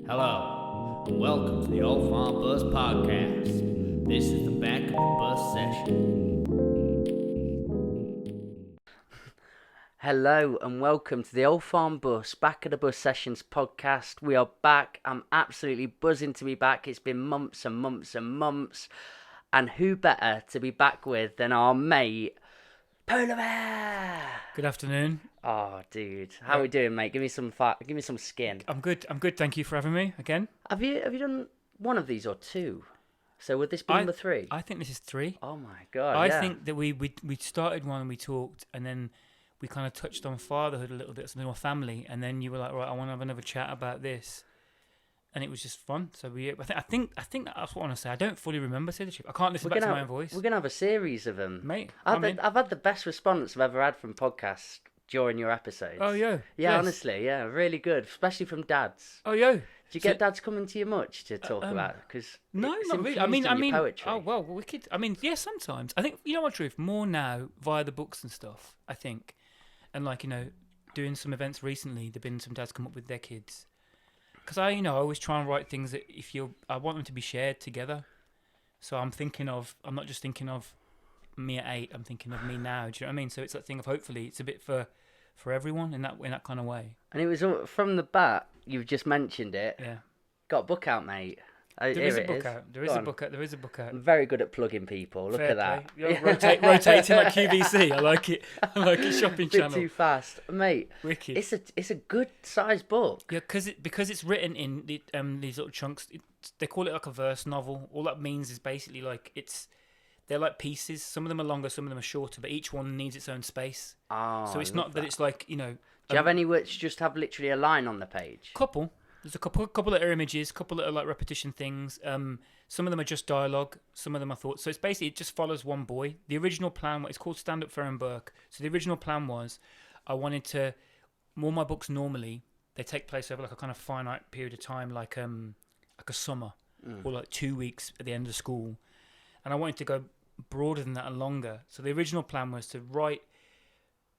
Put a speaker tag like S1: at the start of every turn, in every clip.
S1: Hello, and welcome to the Old Farm Bus Podcast. This is the back of the bus session.
S2: Hello and welcome to the Old Farm Bus Back of the Bus Sessions podcast. We are back. I'm absolutely buzzing to be back. It's been months and months and months. And who better to be back with than our mate, Polarbear?
S3: Good afternoon.
S2: Oh, dude. How are we doing, mate? Give me some skin.
S3: I'm good. Thank you for having me again.
S2: Have you done one of these or two? So would this be number 3?
S3: I think this is 3.
S2: Oh, my God,
S3: I think that we started one and we talked, and then we kind of touched on fatherhood a little bit, something more family, and then you were like, right, I want to have another chat about this, and it was just fun. So I think that's what I want to say. I don't fully remember, say the truth. I can't listen back to my own voice.
S2: We're gonna have a series of them,
S3: mate.
S2: I've had the best response I've ever had from podcasts during your episodes.
S3: Oh yeah,
S2: yeah,
S3: yes.
S2: Honestly, yeah, really good, especially from dads.
S3: Oh yeah.
S2: Do you get dads coming to you much to talk about? Because
S3: no, not really. I mean,
S2: poetry.
S3: Oh well, wicked. I mean, yeah, sometimes. I think you know what, truth, more now via the books and stuff. I think. And doing some events recently, there've been some dads come up with their kids, because I always try and write things that I want them to be shared together. So I'm not just thinking of me at 8. I'm thinking of me now. Do you know what I mean? So it's that thing of hopefully it's a bit for everyone in that kind of way.
S2: And it was from the bat. You've just mentioned it.
S3: Yeah.
S2: Got a book out, mate.
S3: There is a book out. There is a book out.
S2: I'm very good at plugging people. Look at that.
S3: You're rotating like QVC. I like it. Shopping channel.
S2: Bit too fast, mate.
S3: Wicked.
S2: It's a good sized book.
S3: Yeah, because it's written in these little chunks. They call it like a verse novel. All that means is basically they're like pieces. Some of them are longer, some of them are shorter, but each one needs its own space.
S2: Oh,
S3: so it's not that it's like Do
S2: you have any which just have literally a line on the page?
S3: Couple. There's a couple of images, couple of like repetition things. Some of them are just dialogue. Some of them are thoughts. So it's basically it just follows one boy. The original plan, it's called Stand Up Ferran Burke. So the original plan was, I wanted to. All my books normally they take place over like a kind of finite period of time, like a summer or like 2 weeks at the end of school, and I wanted to go broader than that and longer. So the original plan was to write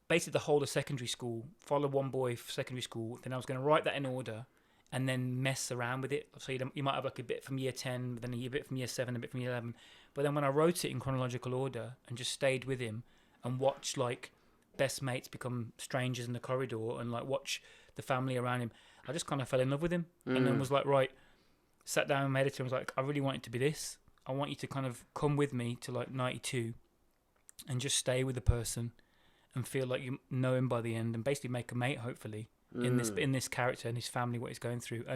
S3: basically the whole of secondary school, follow one boy for secondary school. Then I was going to write that in order. And then mess around with it. So you might have like a bit from year 10, then a bit from year 7, a bit from year 11. But then when I wrote it in chronological order and just stayed with him and watched like best mates become strangers in the corridor and like watch the family around him, I just kind of fell in love with him. And then was like, right, sat down with my editor and was like, I really want it to be this. I want you to kind of come with me to like 92 and just stay with the person and feel like you know him by the end and basically make a mate, hopefully. In this character and his family, what he's going through, I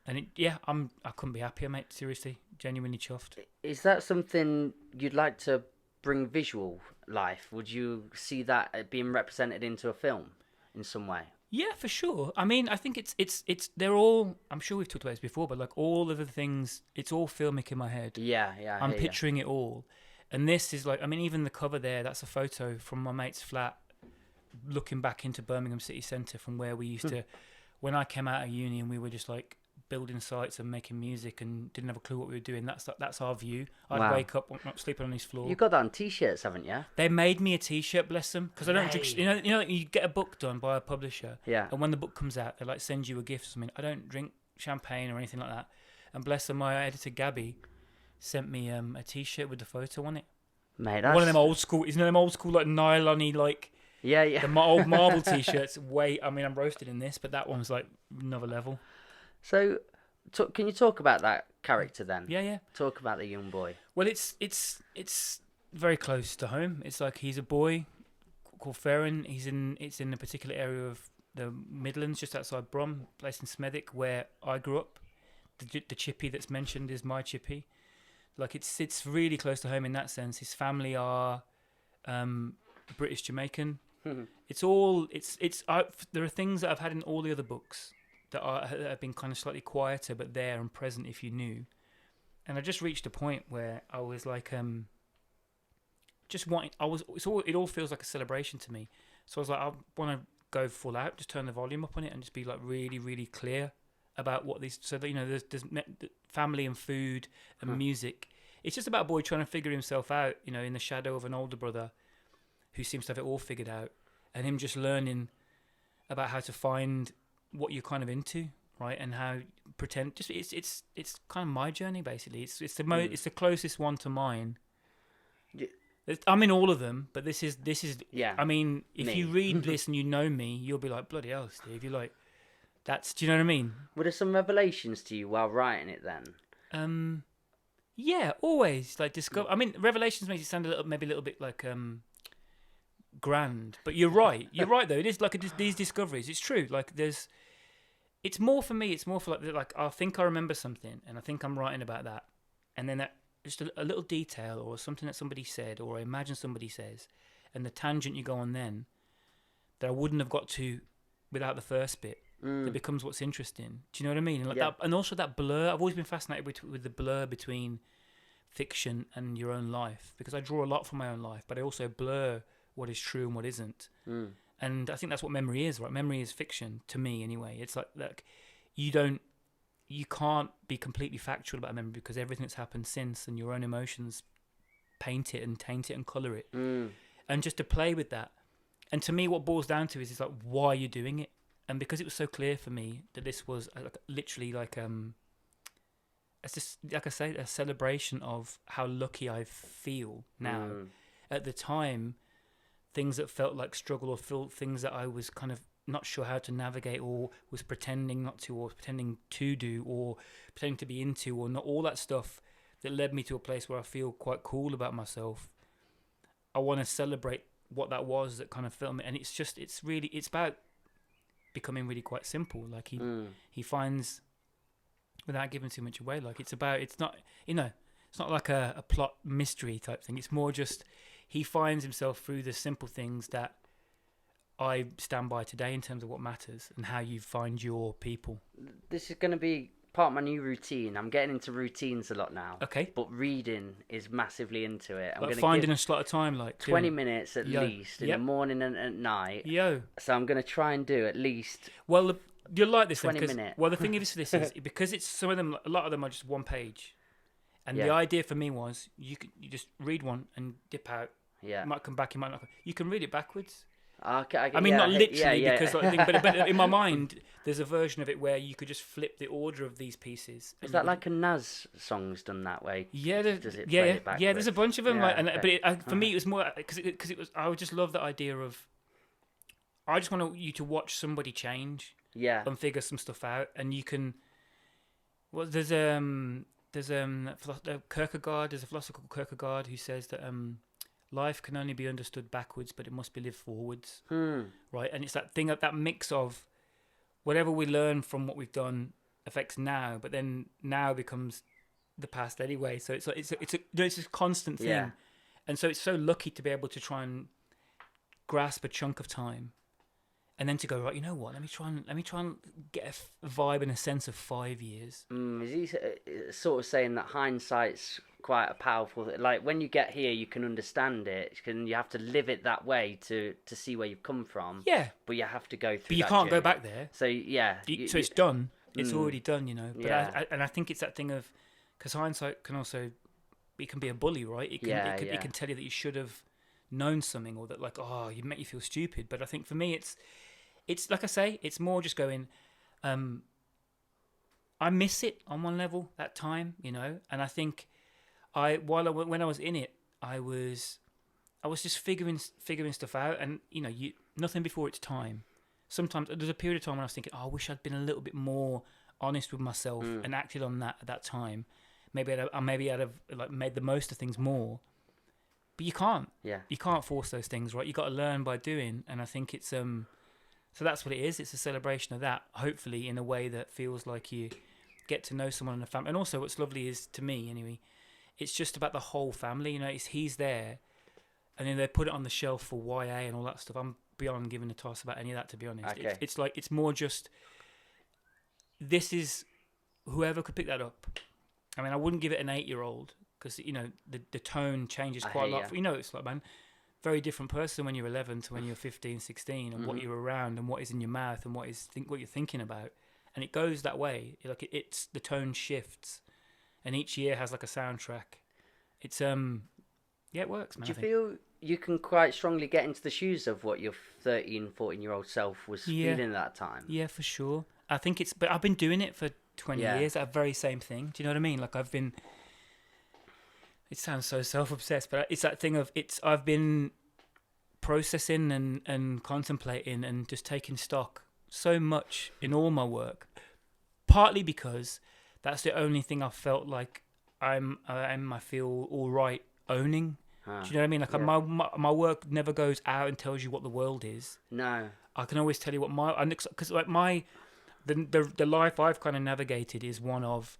S3: couldn't be happier, mate. Seriously, genuinely chuffed.
S2: Is that something you'd like to bring visual life? Would you see that being represented into a film in some way?
S3: Yeah, for sure. I mean, I think it's they're all. I'm sure we've talked about this before, but like all of the things, it's all filmic in my head.
S2: Yeah.
S3: I'm picturing it all, and this is like, I mean, even the cover there. That's a photo from my mate's flat. Looking back into Birmingham city centre from where we used to, when I came out of uni and we were just like building sites and making music and didn't have a clue what we were doing. That's our view. I'd wake up, sleeping on his floor.
S2: You got that on t-shirts, haven't you?
S3: They made me a t-shirt, bless them, because I don't drink. You get a book done by a publisher,
S2: yeah.
S3: And when the book comes out, they like send you a gift or something. I don't drink champagne or anything like that. And bless them, my editor Gabby sent me a t-shirt with the photo on it.
S2: Mate, that's...
S3: one of them old school. Isn't them old school like nylon-y like.
S2: Yeah.
S3: The old marble t-shirts. I'm roasted in this, but that one's like another level.
S2: So, can you talk about that character then?
S3: Yeah.
S2: Talk about the young boy.
S3: Well, it's very close to home. It's like he's a boy called Ferran. It's in a particular area of the Midlands, just outside Brum, place in Smethwick, where I grew up. The chippy that's mentioned is my chippy. Like it's really close to home in that sense. His family are British Jamaican. There are things that I've had in all the other books that have been kind of slightly quieter, but there and present if you knew. And I just reached a point where I was like, it all feels like a celebration to me. So I was like, I want to go full out, just turn the volume up on it and just be like really, really clear about what these, so that, there's family and food and music. It's just about a boy trying to figure himself out, in the shadow of an older brother who seems to have it all figured out, and him just learning about how to find what you're kind of into, right? And how pretend. Just it's kind of my journey basically. It's the closest one to mine. I'm in all of them, but this is.
S2: Yeah.
S3: I mean, if you read this and you know me, you'll be like, bloody hell, Steve. You're like, that's. Do you know what I mean?
S2: Were there some revelations to you while writing it then?
S3: Yeah, always like discover. I mean, revelations makes it sound maybe a little bit like grand, but you're right. You're right though. It is like these discoveries. It's true. Like it's more for me. It's more for like I think I remember something, and I think I'm writing about that, and then that. Just a little detail or something that somebody said or I imagine somebody says, and the tangent you go on then that I wouldn't have got to without the first bit that becomes what's interesting. Do you know what I mean? And like that, and also that blur. I've always been fascinated with the blur between fiction and your own life, because I draw a lot from my own life, but I also blur what is true and what isn't. And I think that's what memory is, right? Memory is fiction to me anyway. It's like you can't be completely factual about a memory because everything that's happened since and your own emotions paint it and taint it and colour it. And just to play with that. And to me, what boils down to is like, why are you doing it? And because it was so clear for me that this was literally like, it's just, like I say, a celebration of how lucky I feel now. At the time, things that felt like struggle or things that I was kind of not sure how to navigate or was pretending not to or pretending to do or pretending to be into or not, all that stuff that led me to a place where I feel quite cool about myself. I want to celebrate what that was that kind of felt me. And it's about becoming really quite simple. Like he finds, without giving too much away, like it's not like a plot mystery type thing. It's more just he finds himself through the simple things that I stand by today in terms of what matters and how you find your people.
S2: This is going to be part of my new routine. I'm getting into routines a lot now.
S3: Okay.
S2: But reading is massively into it. I'm
S3: like
S2: going to
S3: finding a slot of time, like
S2: 20 minutes at least in the morning and at night. So I'm going to try and do at least.
S3: Well, you'll like this
S2: 20 minutes.
S3: Well, the thing is because it's some of them, a lot of them are just one page, and the idea for me was you just read one and dip out.
S2: Yeah.
S3: You might come back. You might not. You can read it backwards.
S2: Okay,
S3: I mean, not literally, because but in my mind, there's a version of it where you could just flip the order of these pieces.
S2: Is that like a Nas song's done that way?
S3: Yeah,
S2: Does it play it backwards?
S3: Yeah. There's a bunch of them,
S2: Yeah,
S3: for me, it was more because it was. I would just love the idea of. I just want you to watch somebody change, and figure some stuff out, and you can. Well, there's Kierkegaard. There's a philosopher called Kierkegaard who says that life can only be understood backwards, but it must be lived forwards. Right? And it's that thing, that mix of whatever we learn from what we've done affects now, but then now becomes the past anyway. So it's a constant thing.
S2: Yeah.
S3: And so it's so lucky to be able to try and grasp a chunk of time, and then to go, right, you know what? Let me try and get a vibe and a sense of 5 years.
S2: Is he sort of saying that hindsight's quite a powerful, like when you get here you can understand it, you have to live it that way to see where you've come from, but you have to go through,
S3: but you can't go back there,
S2: so
S3: so it's done, it's already done, you know. But
S2: yeah.
S3: I think it's that thing of, because hindsight can also, it can be a bully, right? It can tell you that you should have known something, or that like, oh, you make you feel stupid. But I think for me it's like I say, it's more just going, I miss it on one level, that time, you know. And I think when I was in it, I was just figuring stuff out, and you know, nothing before its time. Sometimes there's a period of time when I was thinking, oh, I wish I'd been a little bit more honest with myself and acted on that at that time. Maybe I'd have like made the most of things more. But you can't.
S2: Yeah.
S3: You can't force those things, right? You got to learn by doing, and I think it's so that's what it is. It's a celebration of that, hopefully in a way that feels like you get to know someone in the family. And also, what's lovely is, to me anyway, it's just about the whole family. You know, he's there, and then they put it on the shelf for YA and all that stuff. I'm beyond giving a toss about any of that, to be honest.
S2: Okay.
S3: It's like, it's more just, this is whoever could pick that up. I mean, I wouldn't give it an 8-year-old, because you know the tone changes quite a lot. You know, it's like, man, very different person when you're 11 to when you're 15, 16, and what you're around and what is in your mouth and what you're thinking about, and it goes that way. Like it's the tone shifts, and each year has like a soundtrack. It's it works, man.
S2: Do you feel you can quite strongly get into the shoes of what your 13, 14-year-old self was feeling at that time?
S3: Yeah, for sure. I think but I've been doing it for 20
S2: Yeah.
S3: years, that very same thing. Do you know what I mean? Like it sounds so self-obsessed, but it's that thing of I've been processing and contemplating and just taking stock so much in all my work, partly because that's the only thing I felt like I feel all right owning. Do you know what I mean? Like my work never goes out and tells you what the world is.
S2: No.
S3: I can always tell you what because like the life I've kind of navigated is one of,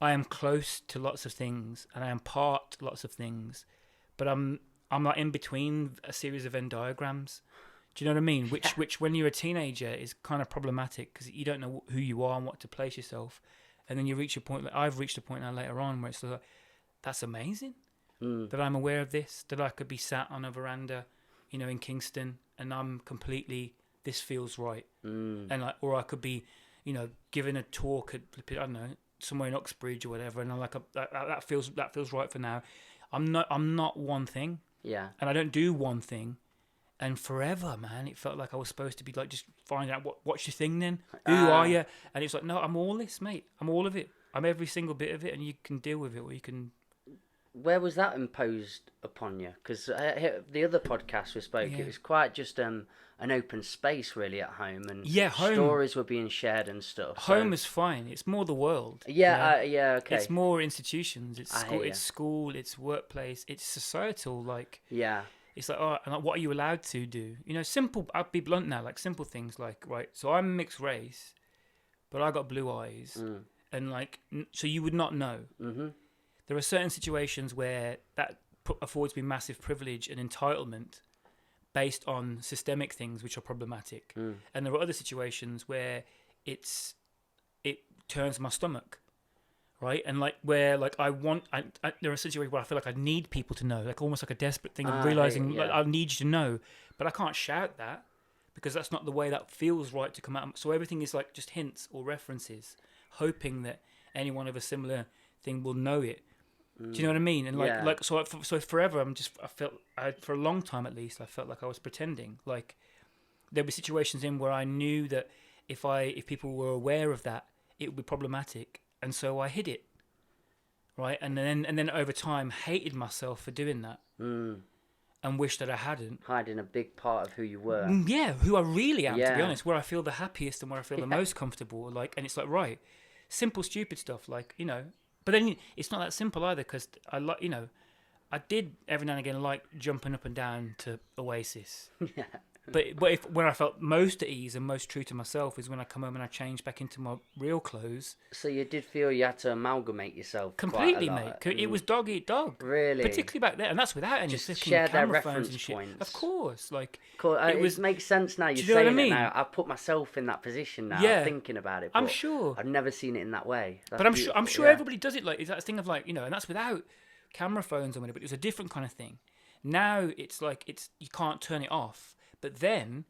S3: I am close to lots of things and I am part to lots of things, but I'm like in between a series of Venn diagrams. Do you know what I mean? Which when you're a teenager is kind of problematic because you don't know who you are and what to place yourself, and then you reach a point. Like I've reached a point now later on where it's like, that's amazing that I'm aware of this. That I could be sat on a veranda, in Kingston, and I'm completely, this feels right, and like, or I could be, giving a talk at, I don't know, somewhere in Uxbridge or whatever, and I'm like, that feels right for now. I'm not one thing.
S2: Yeah.
S3: And I don't do one thing. And forever, man, it felt like I was supposed to be like, just find out what's your thing then? Who are you? And it's like, no, I'm all this, mate. I'm all of it. I'm every single bit of it, and you can deal with it, or you can.
S2: Where was that imposed upon you? Because the other podcast we spoke, it was quite just an open space really at home, and
S3: home.
S2: Stories were being shared and stuff.
S3: Home is fine. It's more the world.
S2: Yeah, okay.
S3: It's more institutions. It's school. It's workplace. It's societal. Like it's like, oh, and like, what are you allowed to do? Simple. I'll be blunt now. Like simple things, like right. So I'm mixed race, but I got blue eyes, and like so you would not know. Mm-hmm. There are certain situations where that affords me massive privilege and entitlement based on systemic things which are problematic. And there are other situations where it turns my stomach, right? And like where like there are situations where I feel like I need people to know, like almost like a desperate thing of realizing like I need you to know, but I can't shout that because that's not the way that feels right to come out. So everything is like just hints or references, hoping that anyone of a similar thing will know it. Do you know what I mean? And so forever, for a long time at least, I felt like I was pretending. Like there were situations where I knew that if people were aware of that, it would be problematic, and so I hid it. Right, and then over time, hated myself for doing that, and wished that I hadn't.
S2: Hiding a big part of who you were.
S3: Yeah, who I really am, to be honest. Where I feel the happiest and where I feel the most comfortable. Like, and it's like simple, stupid stuff, like But then it's not that simple either, because I did every now and again like jumping up and down to Oasis. Yeah. But when I felt most at ease and most true to myself is when I come home and I change back into my real clothes.
S2: So you did feel you had to amalgamate yourself
S3: completely,
S2: quite a lot.
S3: mate. It was dog eat dog,
S2: really,
S3: particularly back there, and that's without any
S2: just share their reference
S3: and shit.
S2: points.
S3: Of course, like
S2: it makes sense now. You're saying it now. I put myself in that position now, thinking about it.
S3: I'm sure
S2: I've never seen it in that way.
S3: But I'm sure everybody does it. Like it's that thing of like and that's without camera phones or whatever. But it was a different kind of thing. Now it's like you can't turn it off, but then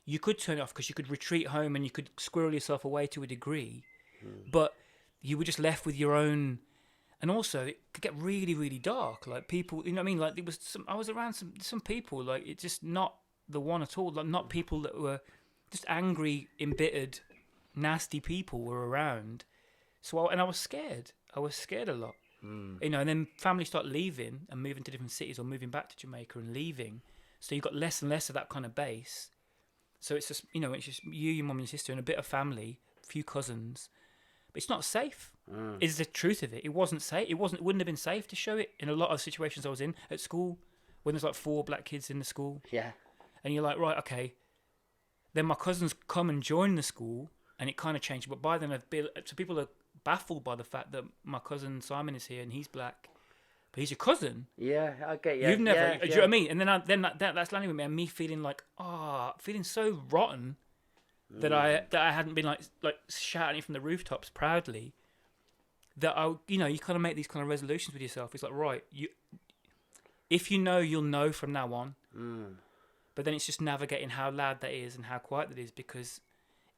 S3: you could turn it off because you could retreat home and you could squirrel yourself away to a degree, but you were just left with your own. And also, it could get really, really dark. Like people, you know what I mean? Like I was around some people. Like it's just not the one at all. Like not people that were just angry, embittered, nasty people were around. So I was scared. I was scared a lot. And then families start leaving and moving to different cities or moving back to Jamaica and leaving. So you've got less and less of that kind of base. So it's just, it's just you, your mum and sister, and a bit of family, a few cousins. But it's not safe. Is the truth of it. It wasn't safe. It wouldn't have been safe to show it in a lot of situations I was in at school when there's like 4 black kids in the school. Yeah. And you're like, right, okay. Then my cousins come and join the school, and it kind of changed. But by then, so people are baffled by the fact that my cousin Simon is here and he's black. But he's your cousin.
S2: Yeah, I get you.
S3: You've never, do you know what I mean? And then that's landing with me, and me feeling like, feeling so rotten that I hadn't been like shouting it from the rooftops proudly. That you kind of make these kind of resolutions with yourself. It's like, right, if you know, you'll know from now on. But then it's just navigating how loud that is and how quiet that is, because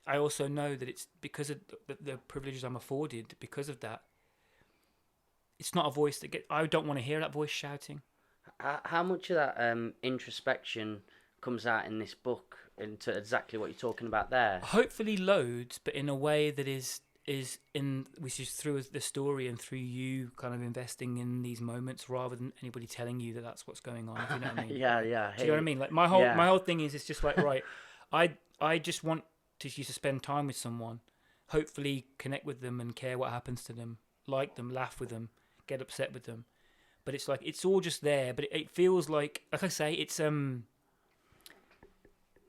S3: I also know that it's because of the privileges I'm afforded because of that. It's not a voice I don't want to hear that voice shouting.
S2: How much of that introspection comes out in this book into exactly what you're talking about there.
S3: Hopefully loads, but in a way that is which is through the story and through you kind of investing in these moments rather than anybody telling you that that's what's going on. If you know what I mean?
S2: Yeah.
S3: Do you know what I mean? Like my whole thing is, it's just like, right, I just want you to spend time with someone, hopefully connect with them and care what happens to them, like them, laugh with them, get upset with them. But it's like, it's all just there, but it feels like I say, it's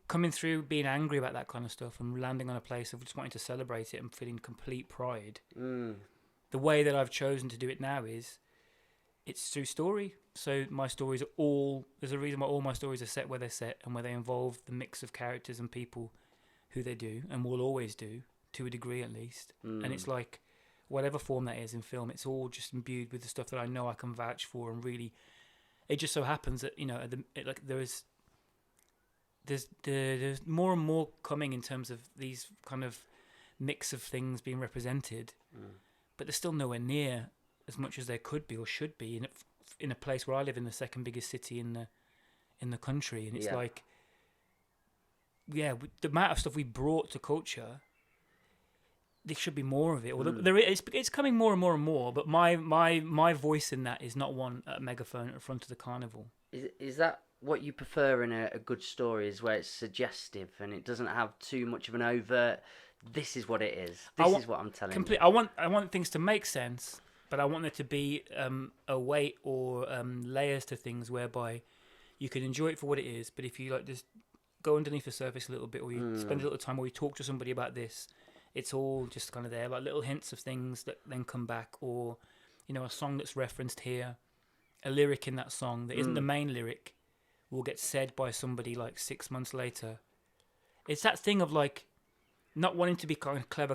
S3: coming through being angry about that kind of stuff and landing on a place of just wanting to celebrate it and feeling complete pride. The way that I've chosen to do it now is it's through story. So my stories are all, there's a reason why all my stories are set where they're set and where they involve the mix of characters and people who they do and will always do, to a degree at least. And it's like, whatever form that is in film, it's all just imbued with the stuff that I know I can vouch for. And really, it just so happens that, you know, there's more and more coming in terms of these kind of mix of things being represented, but they're still nowhere near as much as there could be or should be in a place where I live, in the second biggest city in the country. And it's like, the amount of stuff we brought to culture, there should be more of it. Or it's coming more and more and more. But my voice in that is not one at a megaphone at the front of the carnival.
S2: Is that what you prefer in a good story, is where it's suggestive and it doesn't have too much of an overt, this is what it is, this is what I'm telling you?
S3: I want things to make sense, but I want there to be a weight or layers to things whereby you can enjoy it for what it is. But if you like just go underneath the surface a little bit, or you spend a little time, or you talk to somebody about this, it's all just kind of there, like little hints of things that then come back, or, you know, a song that's referenced here, a lyric in that song that isn't the main lyric will get said by somebody like 6 months later. It's that thing of like not wanting to be kind of clever,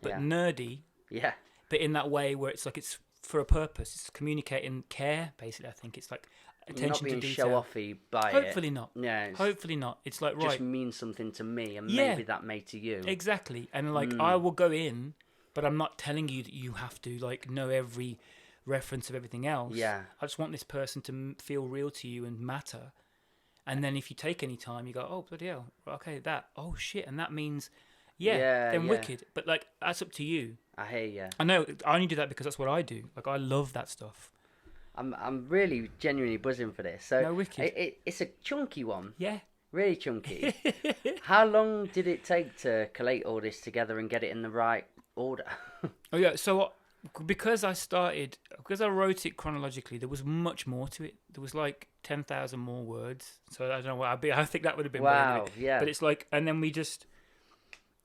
S3: but nerdy. Yeah. But in that way where it's like it's for a purpose. It's communicating care, basically. I think it's like attention to detail. Not being show-offy by
S2: Hopefully
S3: it.
S2: not. Yeah.
S3: Hopefully not. It's like, right.
S2: Just means something to me, and maybe that may to you.
S3: Exactly. And like, I will go in, but I'm not telling you that you have to like know every reference of everything else.
S2: Yeah.
S3: I just want this person to feel real to you and matter. And then if you take any time, you go, oh, bloody hell, okay, that, oh, shit, and that means, then wicked. But, like, that's up to you.
S2: I hear you.
S3: I know, I only do that because that's what I do. Like, I love that stuff.
S2: I'm really genuinely buzzing for this. So,
S3: no, wicked.
S2: It's a chunky one.
S3: Yeah.
S2: Really chunky. How long did it take to collate all this together and get it in the right order?
S3: Oh, yeah, so because I wrote it chronologically, there was much more to it. There was like 10,000 more words. So I don't know what I think that would have been.
S2: Wow, yeah.
S3: But it's like, and then we just,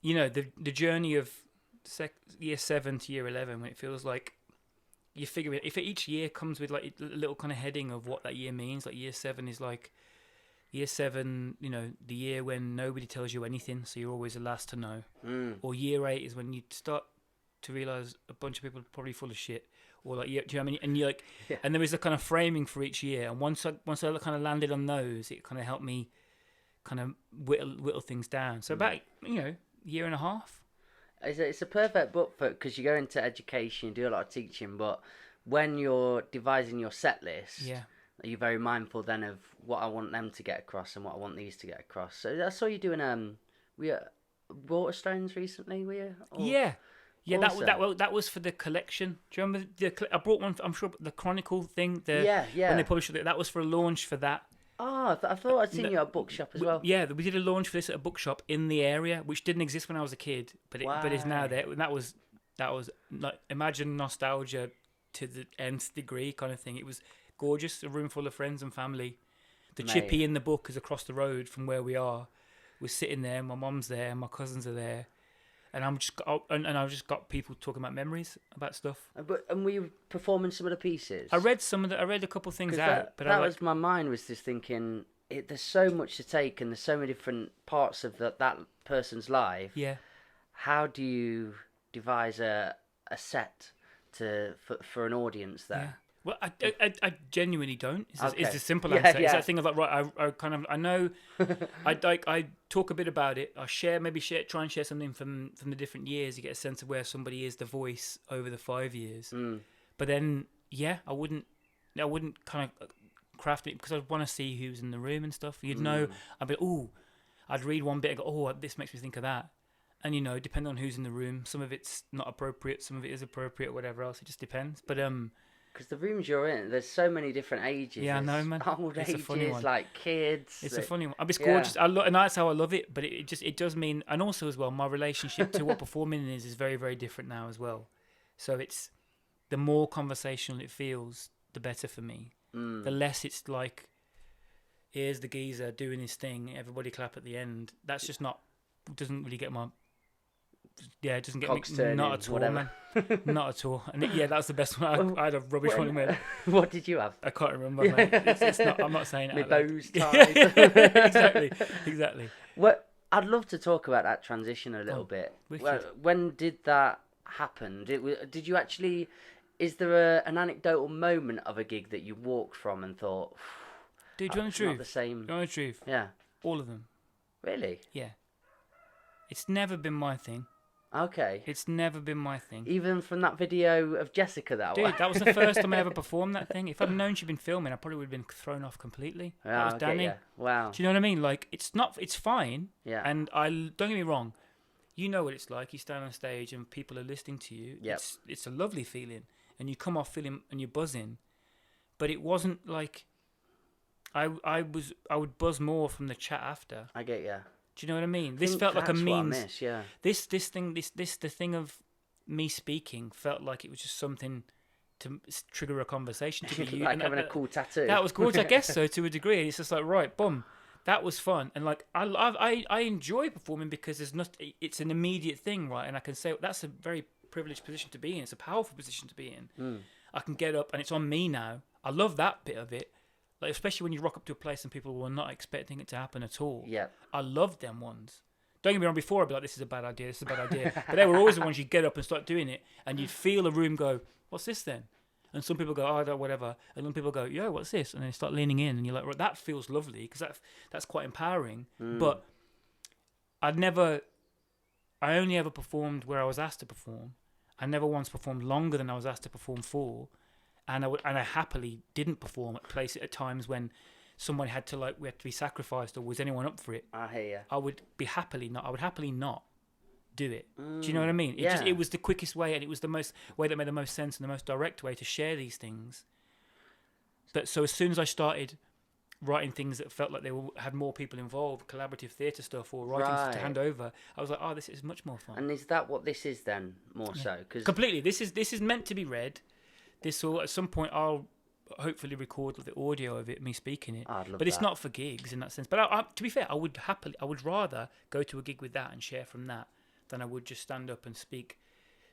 S3: you know, the journey of year 7 to year 11, when it feels like you figure it, if each year comes with like a little kind of heading of what that year means, like year 7 is like, year 7, you know, the year when nobody tells you anything, so you're always the last to know. Or year 8 is when you start to realise a bunch of people are probably full of shit, or like, do you know what I mean? And you're like, and there is a kind of framing for each year. And once I kind of landed on those, it kind of helped me kind of whittle things down. So about, you know, year and a half.
S2: It's a perfect book for, because you go into education, you do a lot of teaching, but when you're devising your set list, you're very mindful then of what I want them to get across and what I want these to get across. So I saw you doing Waterstones recently, were you? Or...
S3: Yeah, that was for the collection. Do you remember I brought one? I'm sure the Chronicle thing. When they published it, that was for a launch for that.
S2: Oh, I thought I'd seen you at a bookshop as well.
S3: Yeah, we did a launch for this at a bookshop in the area, which didn't exist when I was a kid, but it's now there. And that was like, imagine nostalgia to the nth degree kind of thing. It was gorgeous, a room full of friends and family. The chippy in the book is across the road from where we are. We're sitting there, my mum's there, my cousins are there. And I've just got people talking about memories, about stuff.
S2: And were you performing some of the pieces?
S3: I read a couple of things out.
S2: My mind was just thinking, there's so much to take, and there's so many different parts of that person's life.
S3: Yeah.
S2: How do you devise a set for an audience there? Yeah.
S3: Well, I genuinely don't. It's a simple answer. It's that thing of like, right, I know, I talk a bit about it. I try and share something from the different years. You get a sense of where somebody is, the voice over the 5 years. But then, I wouldn't kind of craft it because I'd want to see who's in the room and stuff. You'd know, I'd read one bit and go, oh, this makes me think of that. And, you know, depending on who's in the room, some of it's not appropriate, some of it is appropriate, whatever else. It just depends. But,
S2: because the rooms you're in, there's so many different ages.
S3: Yeah, I know, man.
S2: Old
S3: It's a funny
S2: ages,
S3: one.
S2: like kids.
S3: It's a funny one. It's gorgeous.
S2: Yeah.
S3: And that's how I love it. But it does mean, and also as well, my relationship to what performing is very, very different now as well. So it's, the more conversational it feels, the better for me. The less it's like, here's the geezer doing his thing, everybody clap at the end. That's just not, doesn't really get my, it doesn't get
S2: Cogs
S3: me,
S2: turning,
S3: not at all,
S2: whatever.
S3: man. Not at all. And that's the best one. I had a rubbish one in my,
S2: What did you have?
S3: I can't remember, mate. It's not, I'm not saying it
S2: My
S3: out loud.
S2: bows tied.
S3: Exactly.
S2: Well, I'd love to talk about that transition a little bit.
S3: wicked.
S2: Well, when did that happen? Did you actually? Is there an anecdotal moment of a gig that you walked from and thought,
S3: Dude, do you want the
S2: not
S3: truth?
S2: the same?
S3: You want the truth?
S2: Yeah.
S3: All of them.
S2: Really?
S3: Yeah. It's never been my thing.
S2: Okay.
S3: It's never been my thing.
S2: Even from that video of Jessica that
S3: Dude, that was the first time I ever performed that thing. If I'd known she'd been filming, I probably would have been thrown off completely. That was Danny.
S2: Yeah. Wow.
S3: Do you know what I mean? Like, it's not. Fine.
S2: Yeah.
S3: And don't get me wrong. You know what it's like. You stand on stage and people are listening to you.
S2: Yep.
S3: It's a lovely feeling. And you come off feeling and you're buzzing. But it wasn't like, I would buzz more from the chat after.
S2: I get you.
S3: Do you know what I mean? This felt like a
S2: That's what I
S3: means.
S2: miss, yeah.
S3: The thing of me speaking felt like it was just something to trigger a conversation. To be
S2: Like having a cool tattoo.
S3: That was gorgeous, I guess so, to a degree. And it's just like, right, boom, that was fun. And like, I enjoy performing because it's an immediate thing, right? And I can say that's a very privileged position to be in. It's a powerful position to be in. I can get up and it's on me now. I love that bit of it. Like, especially when you rock up to a place and people were not expecting it to happen at all.
S2: Yeah.
S3: I love them ones. Don't get me wrong, before I'd be like, this is a bad idea, this is a bad idea. But they were always the ones you'd get up and start doing it, and you'd feel a room go, what's this then? And some people go, oh, no, whatever. And then people go, yo, what's this? And they start leaning in, and you're like, right, that feels lovely, because that's quite empowering. But I only ever performed where I was asked to perform. I never once performed longer than I was asked to perform for. And I happily didn't perform at times when someone had to be sacrificed, or was anyone up for it?
S2: I hear you.
S3: I would happily not do it. Do you know what I mean?
S2: Yeah.
S3: It was the quickest way, and it was the way that made the most sense and the most direct way to share these things. But so as soon as I started writing things that felt like had more people involved, collaborative theatre stuff, or writing to hand over, I was like, oh, this is much more fun.
S2: And is that what this is then, more so? Cause
S3: Completely. This is meant to be read. This will, at some point, I'll hopefully record the audio of it, me speaking it.
S2: I'd love
S3: but it's
S2: that.
S3: not for gigs in that sense. But to be fair, I would rather go to a gig with that and share from that than I would just stand up and speak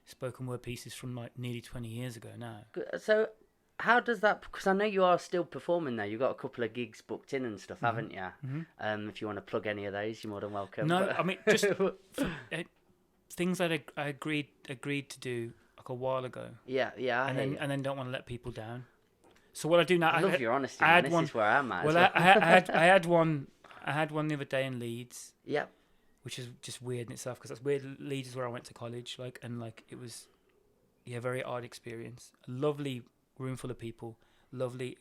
S3: spoken word pieces from like nearly 20 years ago now.
S2: So how does that, because I know you are still performing now, you've got a couple of gigs booked in and stuff, haven't you? If you want to plug any of those, you're more than welcome.
S3: No, I mean, just things that I agreed to do like a while ago.
S2: Yeah,
S3: and then don't want to let people down. So what I do now,
S2: I love your honesty,
S3: I had
S2: man.
S3: one,
S2: This is where I'm at.
S3: Well, I had one the other day in Leeds.
S2: Yep.
S3: Which is just weird in itself, because that's weird. Leeds is where I went to college, it was, very odd experience. A lovely room full of people, lovely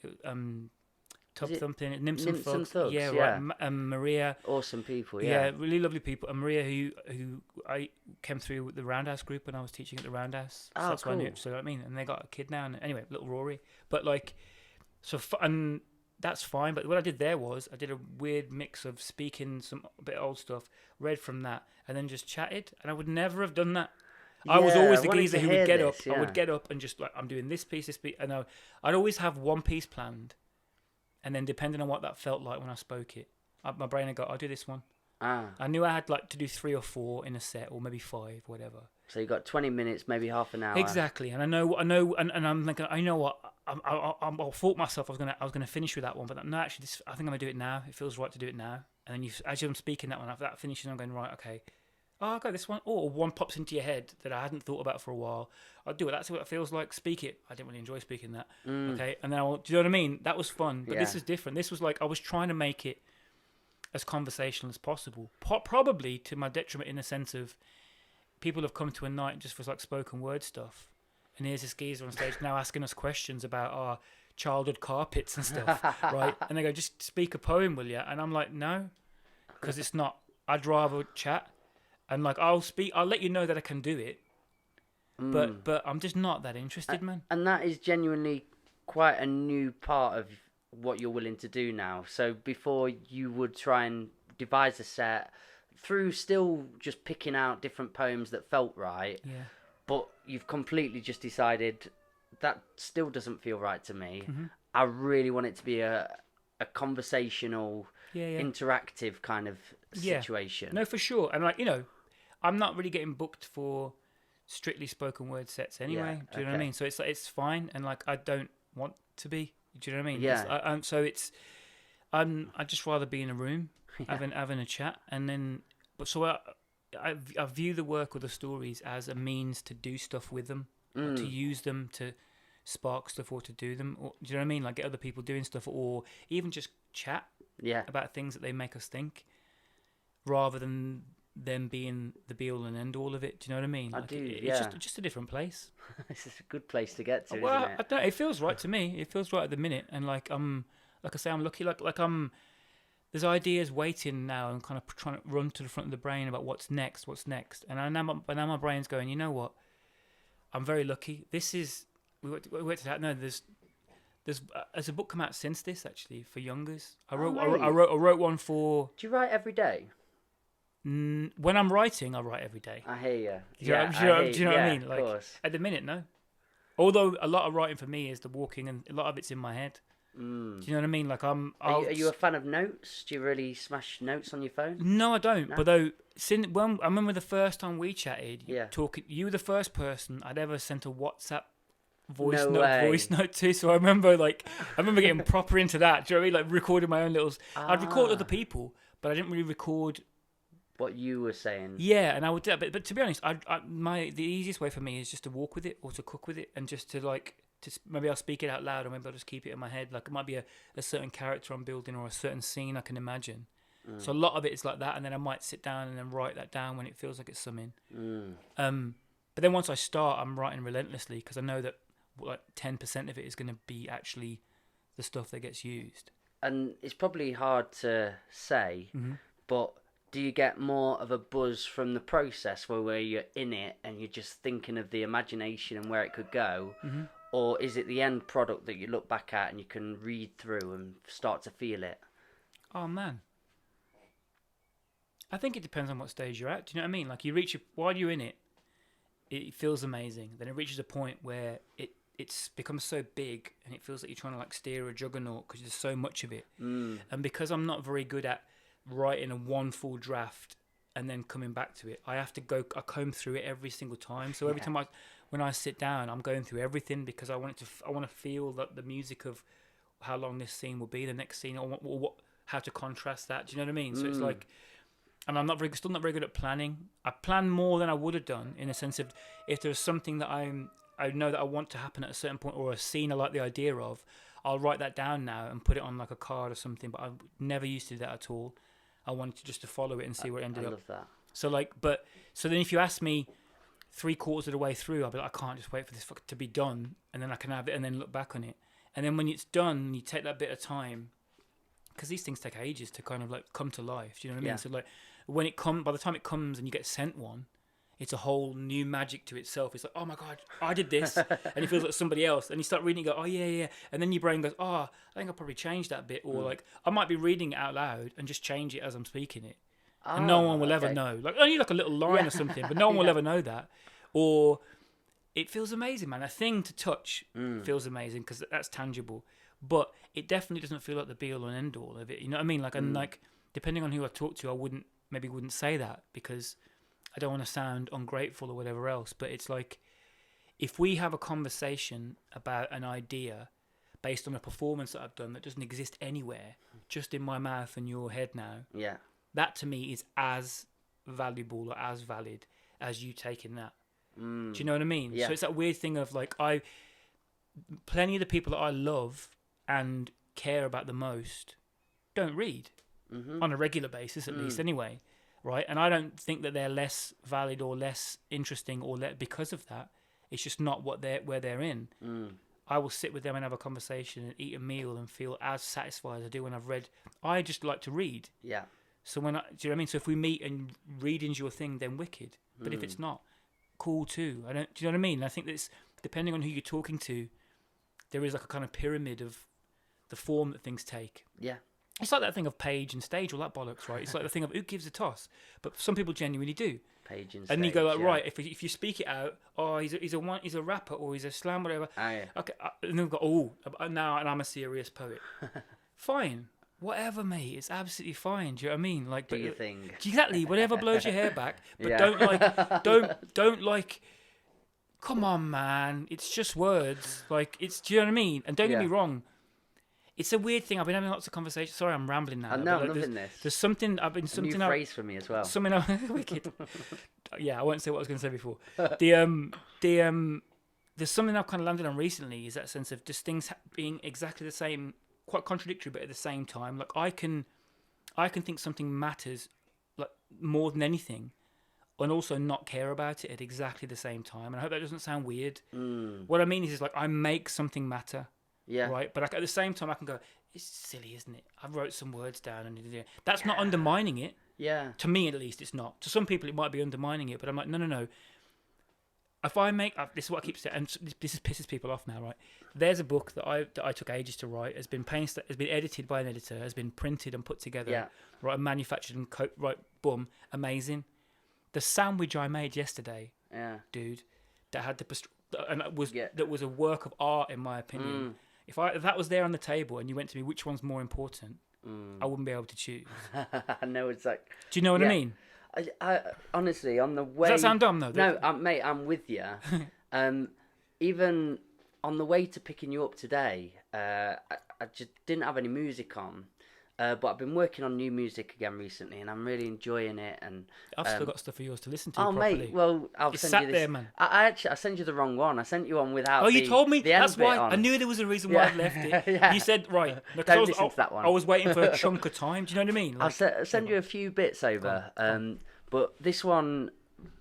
S3: tub thumping, nymphs and thugs. Yeah,
S2: yeah.
S3: Right. Maria,
S2: Awesome people,
S3: yeah, really lovely people. And Maria, who I came through with the Roundhouse group when I was teaching at the Roundhouse. So that's
S2: cool.
S3: why I knew. So I mean, and they got a kid now. And anyway, little Rory. But and that's fine. But what I did there was I did a weird mix of speaking a bit of old stuff, read from that, and then just chatted. And I would never have done that. I was always the geezer who would get up. I would get up and just I'm doing this piece, and I'd always have one piece planned. And then depending on what that felt like when I spoke it, my brain would go, I'll do this one. I knew I had to do 3 or 4 in a set, or maybe 5, whatever.
S2: So you got 20 minutes, maybe half an hour.
S3: Exactly. And I know, and I'm thinking, I know what, I thought myself I was gonna finish with that one, but no, actually, I think I'm gonna do it now. It feels right to do it now. And then as I'm speaking that one, after that finishes, I'm going, right, okay. Oh, I got this one. Or one pops into your head that I hadn't thought about for a while. I'll do it. That's what it feels like. Speak it. I didn't really enjoy speaking that. Okay. And then do you know what I mean? That was fun. But this is different. This was I was trying to make it as conversational as possible. Probably to my detriment, in the sense of people have come to a night just for spoken word stuff. And here's this geezer on stage now asking us questions about, childhood carpets and stuff, right? And they go, just speak a poem, will you? And I'm like, no, because it's not. I'd rather chat, and like I'll let you know that I can do it, but I'm just not that interested, man.
S2: And that is genuinely quite a new part of what you're willing to do now. So before you would try and devise a set through still just picking out different poems that felt right, but you've completely just decided that still doesn't feel right to me. I really want it to be a conversational, interactive kind of situation.
S3: No, for sure. And like, I'm not really getting booked for strictly spoken word sets anyway. Do you know what I mean? So it's like, it's fine, and like I don't want to be. Do you know what I mean?
S2: Yeah.
S3: So it's I'd just rather be in a room having a chat, and then I view the work or the stories as a means to do stuff with them, or to use them to spark stuff, or to do them, or do you know what I mean? Like get other people doing stuff, or even just chat about things that they make us think, rather than them being the be all and end all of it. Do you know what I mean?
S2: I
S3: like
S2: do.
S3: It's just a different place.
S2: This is a good place to get to,
S3: well,
S2: isn't it?
S3: I don't. It feels right to me. It feels right at the minute, and like I say, I'm lucky. Like I'm. There's ideas waiting now, and kind of trying to run to the front of the brain about what's next, and now my brain's going. You know what? I'm very lucky. This is we went to that. No, there's a book come out since this actually for youngers. I wrote one for.
S2: Do you write every day?
S3: When I'm writing, I write every day.
S2: I hear you.
S3: Do you know what I mean? Like
S2: of course.
S3: at the minute, no. Although a lot of writing for me is the walking, and a lot of it's in my head. Do you know what I mean? Like
S2: Are you a fan of notes? Do you really smash notes on your phone?
S3: No, I don't.
S2: No?
S3: But though, when I remember the first time we chatted,
S2: Yeah.
S3: you were the first person I'd ever sent a WhatsApp voice
S2: No
S3: note
S2: way.
S3: to. So I remember getting proper into that. Do you know what I mean? Like recording my own little. I'd record other people, but I didn't really record
S2: what you were saying.
S3: Yeah, and I would do that. But to be honest, the easiest way for me is just to walk with it, or to cook with it, and just to maybe I'll speak it out loud, or maybe I'll just keep it in my head. Like it might be a certain character I'm building, or a certain scene I can imagine. So a lot of it is like that, and then I might sit down and then write that down when it feels like it's something. But then once I start, I'm writing relentlessly, because I know that like 10% of it is going to be actually the stuff that gets used.
S2: And it's probably hard to say, but do you get more of a buzz from the process where you're in it and you're just thinking of the imagination and where it could go? Or is it the end product that you look back at and you can read through and start to feel it?
S3: Oh, man. I think it depends on what stage you're at. Do you know what I mean? Like while you're in it, it feels amazing. Then it reaches a point where it's becomes so big, and it feels like you're trying to like steer a juggernaut, because there's so much of it. And because I'm not very good at writing a one full draft and then coming back to it, I comb through it every single time. So every time when I sit down, I'm going through everything, because I want to feel the music of how long this scene will be, the next scene, or how to contrast that. Do you know what I mean? So it's like, and I'm still not very good at planning. I plan more than I would have done, in a sense of, if there's something that I know that I want to happen at a certain point, or a scene I like the idea of, I'll write that down now and put it on like a card or something. But I never used to do that at all. I wanted just to follow it and see where it ended up. I
S2: love that.
S3: So then if you ask me 3/4 of the way through, I'll be like, I can't just wait for this to be done, and then I can have it and then look back on it. And then when it's done, you take that bit of time, because these things take ages to kind of like come to life. Do you know what I mean? So like by the time it comes and you get sent one, it's a whole new magic to itself. It's like, oh my God, I did this. And it feels like somebody else. And you start reading it, go, oh yeah. And then your brain goes, oh, I think I'll probably change that bit. Or like, I might be reading it out loud and just change it as I'm speaking it. And no one will ever know. Like, only like a little line or something, but no one will ever know that. Or it feels amazing, man. A thing to touch feels amazing, because that's tangible. But it definitely doesn't feel like the be all and end all of it. You know what I mean? Like, and like, depending on who I talk to, I wouldn't say that, because I don't want to sound ungrateful or whatever else. But it's like, if we have a conversation about an idea based on a performance that I've done that doesn't exist anywhere, just in my mouth and your head now, that to me is as valuable or as valid as you taking that. Do you know what I mean? So it's that weird thing of like, plenty of the people that I love and care about the most don't read on a regular basis, at least anyway. Right, and I don't think that they're less valid or less interesting or because of that. It's just not where they're in. I will sit with them and have a conversation and eat a meal and feel as satisfied as I do when I've read. I just like to read.
S2: Yeah.
S3: So do you know what I mean? So if we meet and reading's your thing, then wicked. But if it's not, cool too. Do you know what I mean? I think that's depending on who you're talking to, there is like a kind of pyramid of the form that things take.
S2: Yeah.
S3: It's like that thing of page and stage, all that bollocks, right? It's like the thing of who gives a toss. But some people genuinely do.
S2: Page and
S3: And
S2: stage,
S3: you go like,
S2: yeah.
S3: right, if you speak it out, oh, he's a rapper or he's a slam, whatever.
S2: Oh, yeah.
S3: Okay, and then we've got, now and I'm a serious poet. Fine. Whatever, mate. It's absolutely fine. Do you know what I mean? Like,
S2: Do your thing.
S3: Exactly. Whatever blows your hair back. But
S2: Yeah.
S3: don't like. Come on, man. It's just words. Like, do you know what I mean? And don't get me wrong. It's a weird thing. I've been having lots of conversations. Sorry, I'm rambling now.
S2: No,
S3: but
S2: I'm loving this.
S3: There's something I've been
S2: A
S3: something
S2: new phrase for me as well.
S3: Something wicked. Yeah, I won't say what I was going to say before. There's something I've kind of landed on recently. Is that sense of just things being exactly the same, quite contradictory, but at the same time. Like I can think something matters like more than anything, and also not care about it at exactly the same time. And I hope that doesn't sound weird. What I mean is like I make something matter.
S2: Yeah.
S3: Right. But at the same time, I can go, it's silly, isn't it? I wrote some words down, and that's not undermining it.
S2: Yeah.
S3: To me, at least, it's not. To some people, it might be undermining it. But I'm like, no. If I make this is what I keep saying, and this pisses people off now, right? There's a book that I took ages to write. Has been edited by an editor, has been printed and put together, right, and manufactured and right, boom, amazing. The sandwich I made yesterday, dude, that had that was a work of art in my opinion. If that was there on the table and you went to me, which one's more important? I wouldn't be able to choose.
S2: I know it's like.
S3: Do you know what I mean?
S2: I honestly, on the way.
S3: Does that sound dumb though?
S2: No, mate, I'm with you. Even on the way to picking you up today, I just didn't have any music on. But I've been working on new music again recently, and I'm really enjoying it. And
S3: I've still got stuff of yours to listen to.
S2: Oh,
S3: properly.
S2: mate, well, I'll
S3: it's
S2: send
S3: sat
S2: you this.
S3: There, man.
S2: I sent you the wrong one. I sent you one without.
S3: Oh, you told me.
S2: The end
S3: That's why
S2: on.
S3: I knew there was a reason why I'd left it.
S2: Yeah.
S3: You said right.
S2: Don't listen to that one.
S3: I was waiting for a chunk of time. Do you know what I mean?
S2: Like, I'll send you a few bits over. But this one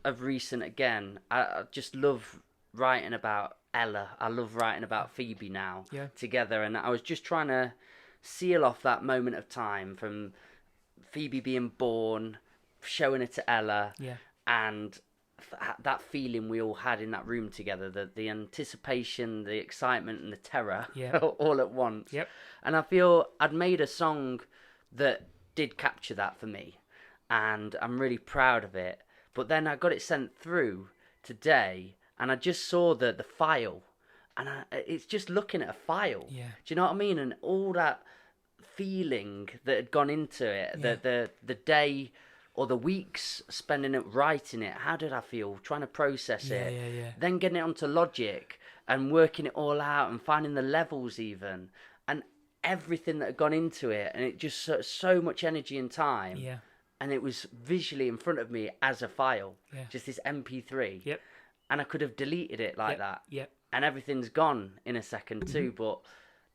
S2: of recent again, I just love writing about Ella. I love writing about Phoebe now together, and I was just trying to seal off that moment of time from Phoebe being born, showing it to Ella, and that feeling we all had in that room together, the anticipation, the excitement and the terror all at once.
S3: Yep.
S2: And I feel I'd made a song that did capture that for me, and I'm really proud of it. But then I got it sent through today, and I just saw the file, and it's just looking at a file.
S3: Yeah.
S2: Do you know what I mean? And all that feeling that had gone into it, the day or the weeks spending it writing it, how did I feel trying to process it, then getting it onto Logic and working it all out and finding the levels even, and everything that had gone into it, and it just so much energy and time, and it was visually in front of me as a file, just this MP3, and I could have deleted it like that, and everything's gone in a second too, but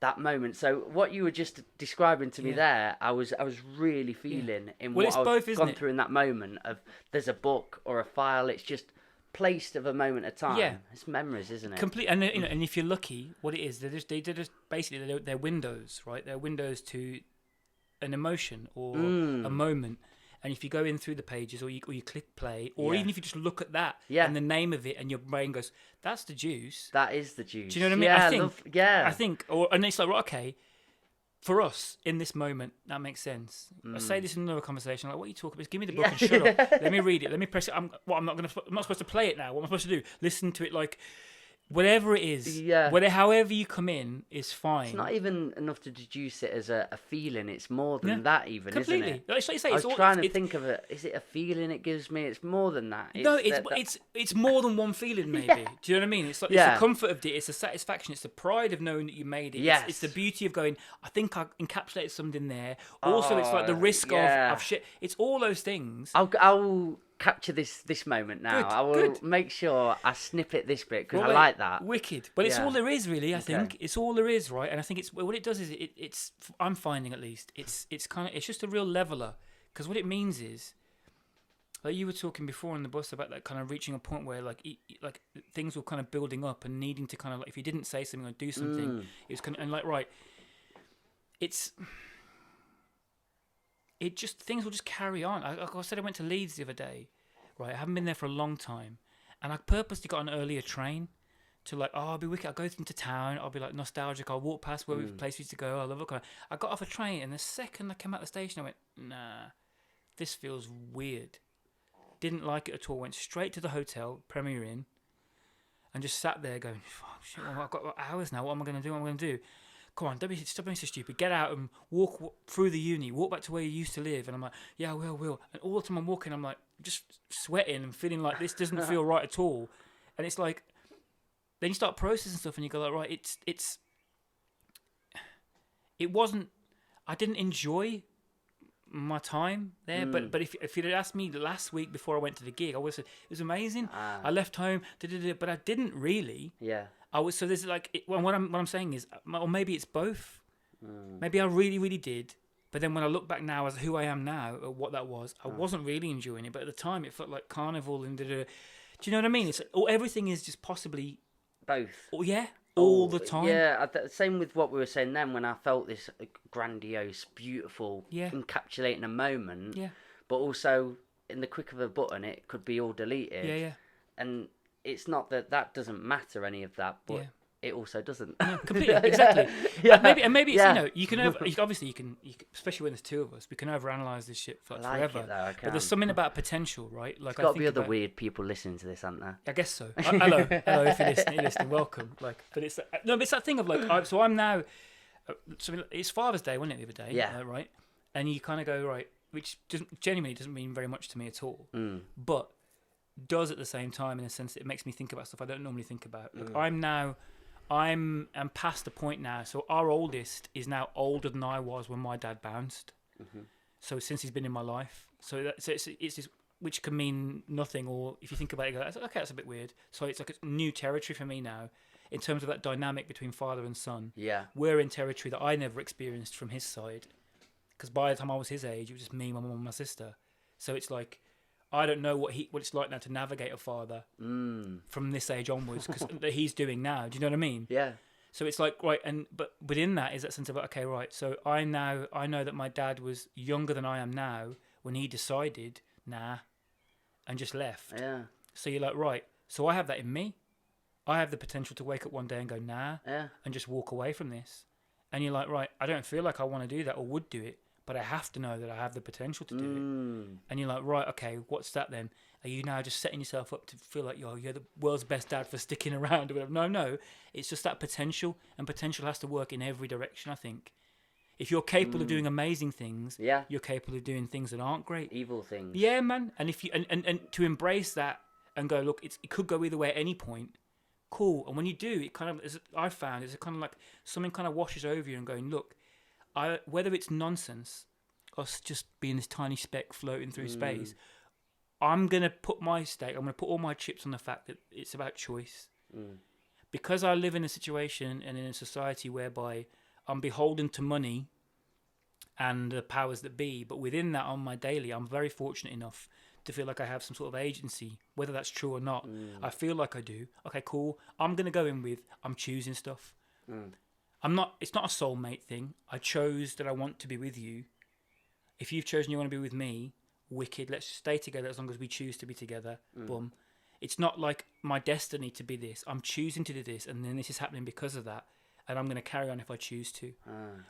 S2: that moment. So what you were just describing to me there, I was really feeling in what I've gone through in that moment of there's a book or a file. It's just placed of a moment at a time. Yeah. It's memories, isn't it?
S3: Complete. And and if you're lucky, what it is, they're windows, right? They're windows to an emotion or a moment. And if you go in through the pages, or you click play, or even if you just look at that and the name of it, and your brain goes, "That's the juice."
S2: That is the juice.
S3: Do you know what I mean? I think, and it's like, right, okay, for us in this moment, that makes sense. I say this in another conversation, like, what are you talking about? Give me the book and shut up. Let me read it. Let me press it. I'm not supposed to play it now. What am I supposed to do? Listen to it like. Whatever it is, however you come in is fine.
S2: It's not even enough to deduce it as a feeling. It's more than that, even,
S3: completely.
S2: Isn't it?
S3: Like you say,
S2: I was trying to think of it. Is it a feeling it gives me? It's more than that.
S3: It's more than one feeling, maybe. Do you know what I mean? It's like it's the comfort of it. It's the satisfaction. It's the pride of knowing that you made it.
S2: Yes.
S3: It's the beauty of going, I think I encapsulated something there. Also, it's like the risk of shit. It's all those things.
S2: I'll capture this moment now. I will make sure I snippet this bit because I like that.
S3: Wicked. But it's all there is, really. I think it's all there is, right? And I think it's what it does is it's I'm finding at least it's just a real leveler, because what it means is Like you were talking before on the bus about that kind of reaching a point where like things were kind of building up and needing to kind of like, if you didn't say something or do something, it was kind of, and like, right, things will just carry on. I said I went to Leeds the other day, right? I haven't been there for a long time, and I purposely got an earlier train to like, I'll be wicked. I'll go into town. I'll be like nostalgic. I'll walk past where we've places to go. I love it. I got off a train, and the second I came out the station, I went, nah, this feels weird. Didn't like it at all. Went straight to the hotel, Premier Inn, and just sat there going, fuck, shit, well, I've got hours now. What am I going to do? What am I going to do? Come on, stop being so stupid. Get out and walk through the uni. Walk back to where you used to live. And I'm like, yeah, I will. And all the time I'm walking, I'm like, just sweating and feeling like this doesn't feel right at all. And it's like, then you start processing stuff and you go like, right, it wasn't, I didn't enjoy my time there, but if you'd asked me last week before I went to the gig, I would have said it was amazing. I left home, but I didn't really.
S2: Yeah.
S3: So there's like, what I'm saying is, or maybe it's both. Maybe I really, really did, but then when I look back now as who I am now, or what that was, I wasn't really enjoying it. But at the time, it felt like carnival and. Do you know what I mean? It's everything is just possibly
S2: both.
S3: Oh yeah. All the time.
S2: Yeah, same with what we were saying then when I felt this grandiose, beautiful, encapsulating a moment. Yeah. But also, in the click of a button, it could be all deleted.
S3: Yeah.
S2: And it's not that doesn't matter, any of that, but it also doesn't.
S3: Yeah, completely, exactly. And maybe it's, you can obviously you can, especially when there's two of us, we can overanalyze this shit for forever.
S2: It, though,
S3: but there's something about potential, right? Like,
S2: there's got to be other weird people listening to this, aren't there?
S3: I guess so. Hello, if you're listening, welcome. Like, but it's that thing of like, so I'm now. So it's Father's Day, wasn't it, the other day?
S2: Yeah.
S3: Right. And you kind of go right, which genuinely doesn't mean very much to me at all, but does at the same time in a sense that it makes me think about stuff I don't normally think about. Like I'm past the point now. So our oldest is now older than I was when my dad bounced. So since he's been in my life, so it's this, which can mean nothing, or if you think about it, you go, okay, that's a bit weird. So it's like it's new territory for me now, in terms of that dynamic between father and son. Yeah, we're in territory that I never experienced from his side, because by the time I was his age, it was just me, my mum, and my sister. So it's like, I don't know what it's like now to navigate a father from this age onwards, because that he's doing now. Do you know what I mean? Yeah. So it's like, right, but within that is that sense of, okay, right. So I know that my dad was younger than I am now when he decided, nah, and just left. Yeah. So you're like, right. So I have that in me. I have the potential to wake up one day and go, nah, and just walk away from this. And you're like, right, I don't feel like I want to do that or would do it, but I have to know that I have the potential to do it. And you're like, right, okay, what's that then? Are you now just setting yourself up to feel like you're the world's best dad for sticking around or whatever? No, it's just that potential, and potential has to work in every direction, I think. If you're capable of doing amazing things, you're capable of doing things that aren't great.
S2: Evil things.
S3: Yeah, man. And if you and to embrace that and go, look, it could go either way at any point. Cool. And when you do, it kind of, I've found, it's kind of like something kind of washes over you and going, look, whether it's nonsense, us just being this tiny speck floating through space, I'm going to put my stake, I'm going to put all my chips on the fact that it's about choice. Because I live in a situation and in a society whereby I'm beholden to money and the powers that be, but within that, on my daily, I'm very fortunate enough to feel like I have some sort of agency, whether that's true or not. I feel like I do. Okay, cool. I'm going to go in with, I'm choosing stuff. It's not a soulmate thing. I chose that I want to be with you. If you've chosen you want to be with me, wicked, let's stay together as long as we choose to be together. Boom. It's not like my destiny to be this. I'm choosing to do this, and then this is happening because of that, and I'm going to carry on if I choose to.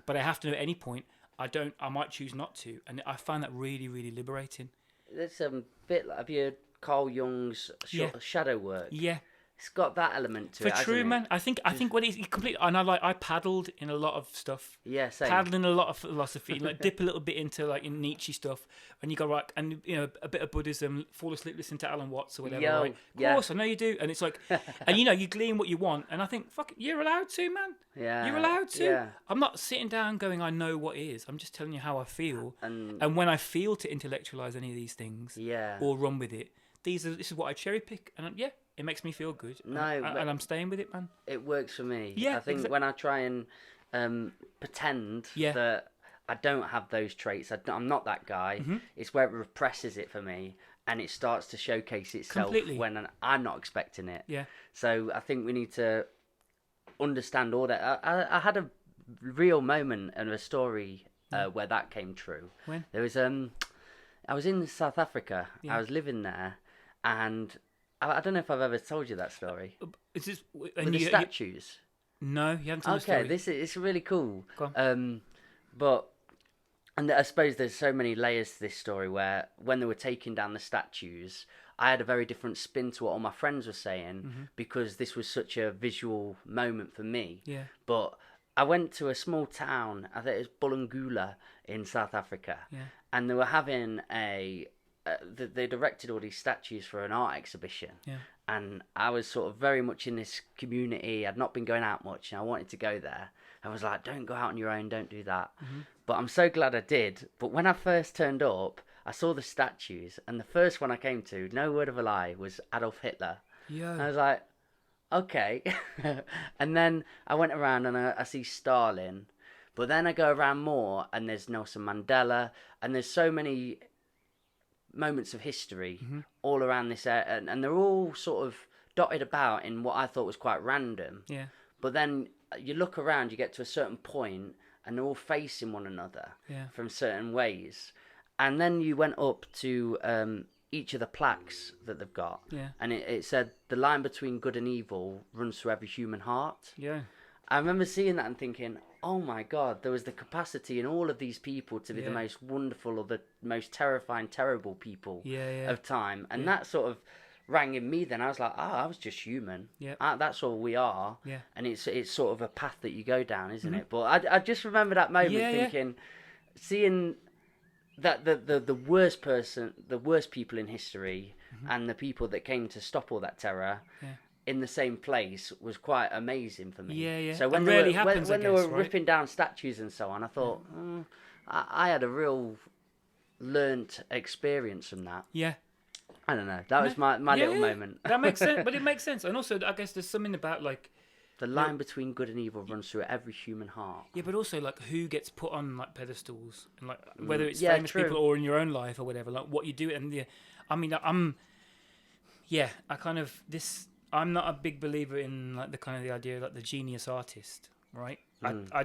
S3: But I have to know at any point, I might choose not to, and I find that really, really liberating.
S2: There's a bit like, have you heard Carl Jung's shadow work? Yeah. It's got that element to it.
S3: For true, man. I think what he's complete. And I paddled in a lot of stuff.
S2: Yeah, same.
S3: Paddled in a lot of philosophy, like dip a little bit into like in Nietzsche stuff, and you go right, and a bit of Buddhism. Fall asleep, listen to Alan Watts or whatever. Right? Of course, I know you do. And it's like, and you glean what you want. And I think, fuck, you're allowed to, man. Yeah, you're allowed to. Yeah. I'm not sitting down going, I know what is. I'm just telling you how I feel. And when I feel to intellectualize any of these things, or run with it, this is what I cherry pick, and it makes me feel good. And I'm staying with it, man.
S2: It works for me. Yeah, I think when I try and pretend that I don't have those traits, I'm not that guy. It's where it represses it for me, and it starts to showcase itself
S3: Completely.
S2: when I'm not expecting it.
S3: Yeah.
S2: So I think we need to understand all that. I had a real moment and a story where that came true.
S3: When?
S2: There was I was in South Africa.
S3: Yeah.
S2: I was living there, and I don't know if I've ever told you that story.
S3: Is this
S2: With the statues.
S3: No, you haven't told the
S2: Okay,
S3: story.
S2: it's really cool.
S3: Go on.
S2: But and I suppose there's so many layers to this story where when they were taking down the statues, I had a very different spin to what all my friends were saying because this was such a visual moment for me.
S3: Yeah.
S2: But I went to a small town, I think it was Bulangula in South Africa, and they were having they directed all these statues for an art exhibition.
S3: Yeah.
S2: And I was sort of very much in this community. I'd not been going out much, and I wanted to go there. I was like, don't go out on your own, don't do that. But I'm so glad I did. But when I first turned up, I saw the statues, and the first one I came to, no word of a lie, was Adolf Hitler.
S3: Yeah.
S2: And I was like, okay. And then I went around and I see Stalin. But then I go around more, and there's Nelson Mandela, and there's so many moments of history all around this area, and they're all sort of dotted about in what I thought was quite random.
S3: Yeah.
S2: But then you look around, you get to a certain point, and they're all facing one another from certain ways. And then you went up to each of the plaques that they've got, and it said the line between good and evil runs through every human heart.
S3: Yeah.
S2: I remember seeing that and thinking, oh my God, there was the capacity in all of these people to be the most wonderful or the most terrifying, terrible people of time. And that sort of rang in me then. I was like, I was just human.
S3: Yeah.
S2: That's all we are.
S3: Yeah.
S2: And it's sort of a path that you go down, isn't it? But I just remember that moment thinking, seeing that the worst person, the worst people in history and the people that came to stop all that terror in the same place was quite amazing for me.
S3: Yeah, yeah.
S2: So when
S3: It
S2: they
S3: rarely
S2: were,
S3: happens,
S2: when
S3: I
S2: they were
S3: guess, right?
S2: ripping down statues and so on, I thought, I had a real learnt experience from that.
S3: Yeah.
S2: I don't know. That was my little moment.
S3: That makes sense, but it makes sense. And also, I guess there's something about like
S2: The line between good and evil runs through every human heart.
S3: yeah, but also like who gets put on like pedestals and like whether it's
S2: Yeah,
S3: famous
S2: true.
S3: people or in your own life or whatever, like what you do. And I mean, I'm not a big believer in like the kind of the idea of like the genius artist, right? I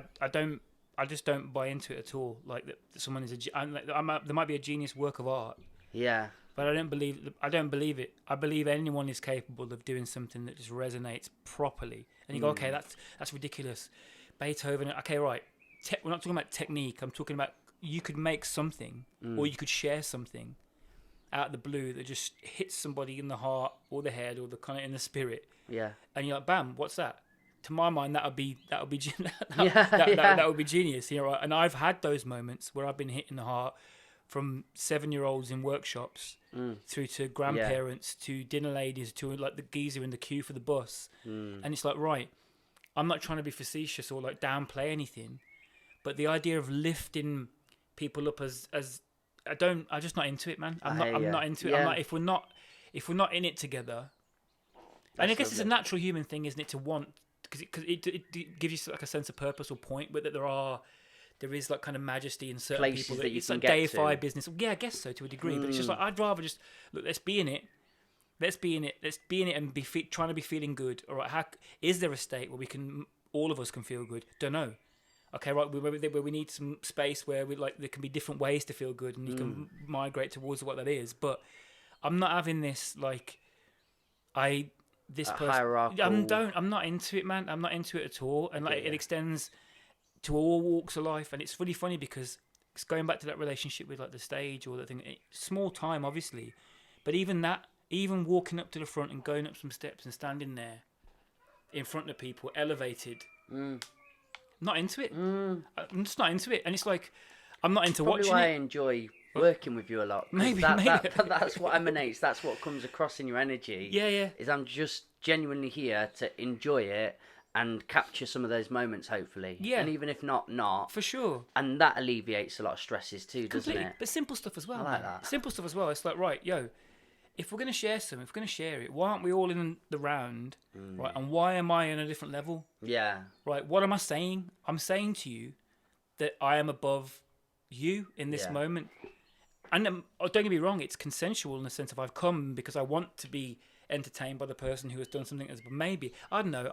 S3: just don't buy into it at all. Like that someone is there might be a genius work of art,
S2: Yeah.
S3: but I don't believe it. I believe anyone is capable of doing something that just resonates properly. And you go, okay, that's ridiculous. Beethoven, okay, right. We're not talking about technique. I'm talking about you could make something or you could share something out of the blue that just hits somebody in the heart or the head or the kind of in the spirit.
S2: Yeah.
S3: And you're like, bam, what's that? To my mind, that would be that would be genius. You know, right? And I've had those moments where I've been hit in the heart from 7-year-olds in workshops through to grandparents to dinner ladies to like the geezer in the queue for the bus. And it's like, right, I'm not trying to be facetious or like downplay anything, but the idea of lifting people up as I'm just not into it, man. I'm not into it.
S2: Yeah.
S3: I'm like, if we're not in it together, and I guess it's a natural human thing, isn't it, to want, because it gives you like a sense of purpose or point, but that there is like kind of majesty in certain
S2: Places
S3: people
S2: that you
S3: it's
S2: can
S3: like
S2: get
S3: deified
S2: to.
S3: business. Yeah, I guess so to a degree, but it's just like I'd rather just look. Let's be in it. Let's be in it and be trying to be feeling good. All right, is there a state where all of us can feel good? Don't know. Okay, right, where we need some space where there can be different ways to feel good, and you can migrate towards what that is. But I'm not having this
S2: hierarchical.
S3: I'm not into it, man. I'm not into it at all, and it extends to all walks of life. And it's really funny because it's going back to that relationship with like the stage or the thing. Small time, obviously, but even walking up to the front and going up some steps and standing there in front of people, elevated. Not into it. I'm just not into it, and it's like I'm not into
S2: Probably
S3: watching
S2: why I
S3: it.
S2: enjoy working with you a lot.
S3: Maybe.
S2: That's what emanates. That's what comes across in your energy.
S3: Yeah.
S2: Is I'm just genuinely here to enjoy it and capture some of those moments, hopefully.
S3: Yeah.
S2: And even if not.
S3: For sure.
S2: And that alleviates a lot of stresses too, doesn't
S3: Completely.
S2: it?
S3: But simple stuff as well.
S2: I like
S3: man.
S2: that.
S3: Simple stuff as well. It's like, right, if we're going to share if we're going to share it, why aren't we all in the round, right? And why am I on a different level?
S2: Yeah.
S3: Right, what am I saying? I'm saying to you that I am above you in this moment. don't get me wrong, it's consensual in the sense of I've come because I want to be entertained by the person who has done something as maybe I don't know.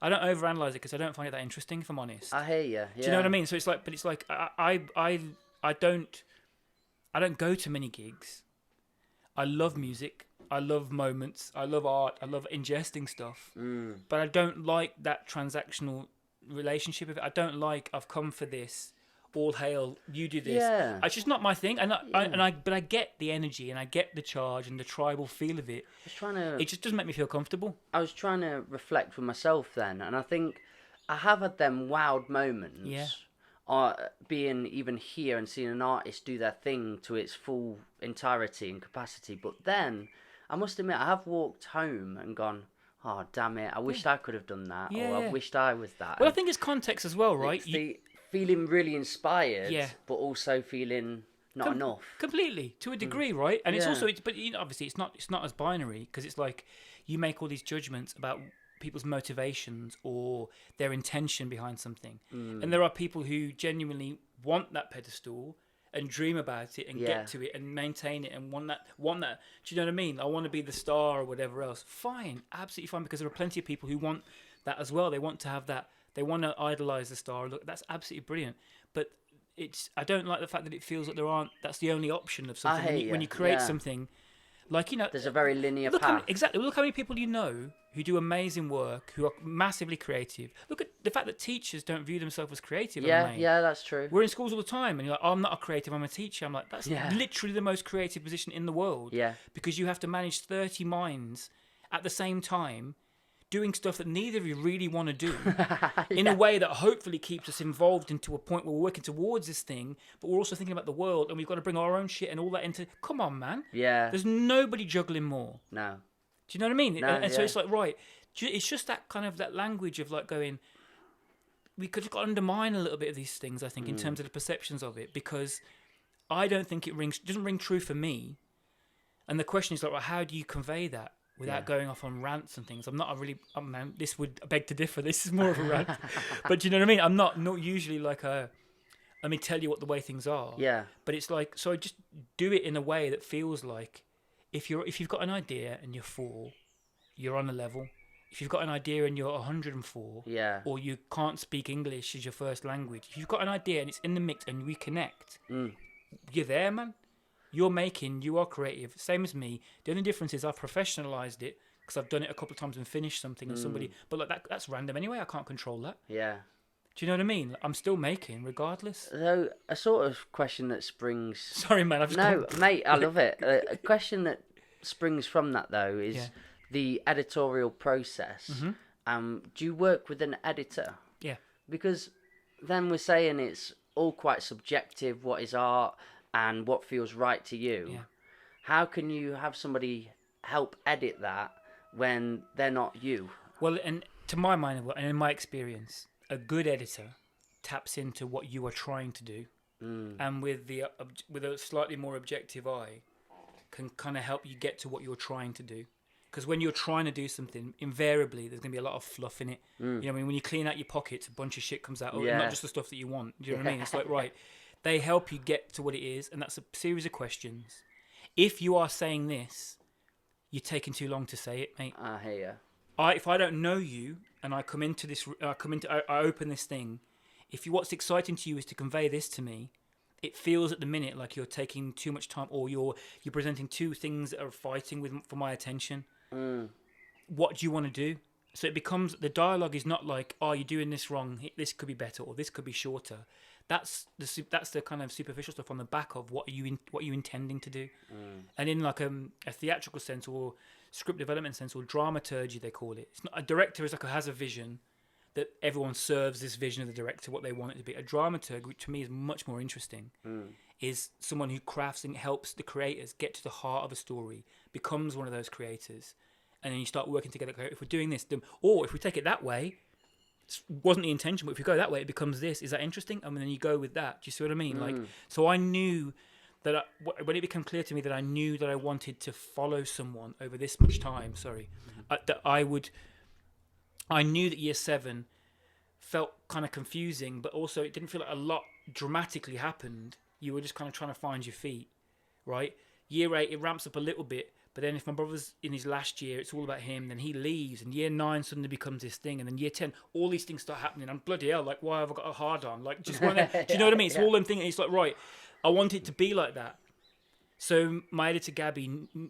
S3: I don't overanalyze it because I don't find it that interesting, if I'm honest.
S2: I hear you. Yeah.
S3: Do you know what I mean? So it's like I don't go to many gigs. I love music. I love moments. I love art. I love ingesting stuff. But I don't like that transactional relationship of it. I don't like I've come for this. All hail, you do this.
S2: Yeah.
S3: It's just not my thing. But I get the energy and I get the charge and the tribal feel of it. It just doesn't make me feel comfortable.
S2: I was trying to reflect for myself then, and I think I have had them wowed moments.
S3: Yeah.
S2: Being even here and seeing an artist do their thing to its full entirety and capacity. But then, I must admit, I have walked home and gone, oh, damn it, I wished I could have done that.
S3: Yeah,
S2: or I wished I was that.
S3: Well, I think it's context as well, right?
S2: Feeling really inspired, but also feeling not enough.
S3: Completely, to a degree, right? And it's also, but obviously, it's not as binary because it's like you make all these judgments about people's motivations or their intention behind something, and there are people who genuinely want that pedestal and dream about it and get to it and maintain it and want that. Do you know what I mean? I want to be the star or whatever else. Fine, absolutely fine, because there are plenty of people who want that as well. They want to have that. They want to idolize the star. Look, that's absolutely brilliant. But I don't like the fact that it feels like that's the only option of something. When you create something, like, there's
S2: a very linear path.
S3: Exactly. Look how many people you know who do amazing work, who are massively creative. Look at the fact that teachers don't view themselves as creative.
S2: Yeah, that's true.
S3: We're in schools all the time, and you're like, oh, I'm not a creative, I'm a teacher. I'm like, that's literally the most creative position in the world.
S2: Yeah.
S3: Because you have to manage 30 minds at the same time, doing stuff that neither of you really want to do in a way that hopefully keeps us involved into a point where we're working towards this thing, but we're also thinking about the world and we've got to bring our own shit and all that into... Come on, man.
S2: Yeah.
S3: There's nobody juggling more.
S2: No.
S3: Do you know what I mean?
S2: No,
S3: so it's like, right, it's just that kind of that language of like going... We could have got to undermine a little bit of these things, I think, in terms of the perceptions of it, because I don't think it doesn't ring true for me. And the question is like, well, how do you convey that? Without going off on rants and things. This would beg to differ. This is more of a rant. But do you know what I mean? I'm not usually like let me tell you what the way things are.
S2: Yeah.
S3: But it's like, so I just do it in a way that feels like if you've got an idea and you're 4, you're on a level. If you've got an idea and you're 104, or you can't speak English as your first language, if you've got an idea and it's in the mix and we connect, you're there, man. You are creative, same as me. The only difference is I've professionalized it because I've done it a couple of times and finished something and somebody, but like that's random anyway. I can't control that.
S2: Yeah.
S3: Do you know what I mean? I'm still making regardless.
S2: So a sort of question that springs...
S3: Sorry, man.
S2: Mate, I love it. A question that springs from that though is the editorial process. Do you work with an editor?
S3: Yeah.
S2: Because then we're saying it's all quite subjective. What is art? And what feels right to you.
S3: Yeah.
S2: How can you have somebody help edit that when they're not you?
S3: Well, and to my mind, and in my experience, a good editor taps into what you are trying to do, and with a slightly more objective eye, can kind of help you get to what you're trying to do. Because when you're trying to do something, invariably there's going to be a lot of fluff in it. You know what I mean? When you clean out your pockets, a bunch of shit comes out. Not just the stuff that you want. Do you know what I mean? It's like, right... They help you get to what it is, and that's a series of questions. If you are saying this, you're taking too long to say it, mate.
S2: I hear you.
S3: If I don't know you, and I come into this, I open this thing. If what's exciting to you is to convey this to me, it feels at the minute like you're taking too much time, or you're presenting two things that are fighting for my attention. What do you want to do? So it becomes, the dialogue is not like, oh, you're doing this wrong. This could be better, or this could be shorter. That's the kind of superficial stuff on the back of what are you intending to do, and in like a theatrical sense or script development sense or dramaturgy they call it. It's not, a director is like has a vision that everyone serves this vision of the director what they want it to be. A dramaturg, which to me is much more interesting, is someone who crafts and helps the creators get to the heart of a story, becomes one of those creators, and then you start working together. If we're doing this, or if we take it that way. Wasn't the intention, but if you go that way, it becomes this. Is that interesting? And then you go with that. Do you see what I mean? Like, so I knew that when it became clear to me that I knew that I wanted to follow someone over this much time. That I knew that year 7 felt kind of confusing, but also it didn't feel like a lot dramatically happened. You were just kind of trying to find your feet. right? Year 8, it ramps up a little bit. But then if my brother's in his last year, it's all about him. Then he leaves, and year 9 suddenly becomes this thing, and then year 10, all these things start happening. I'm bloody hell, like, why have I got a hard on? Like, just one. Do you know what I mean? It's all them things. It's like, right, I want it to be like that. So my editor Gabby,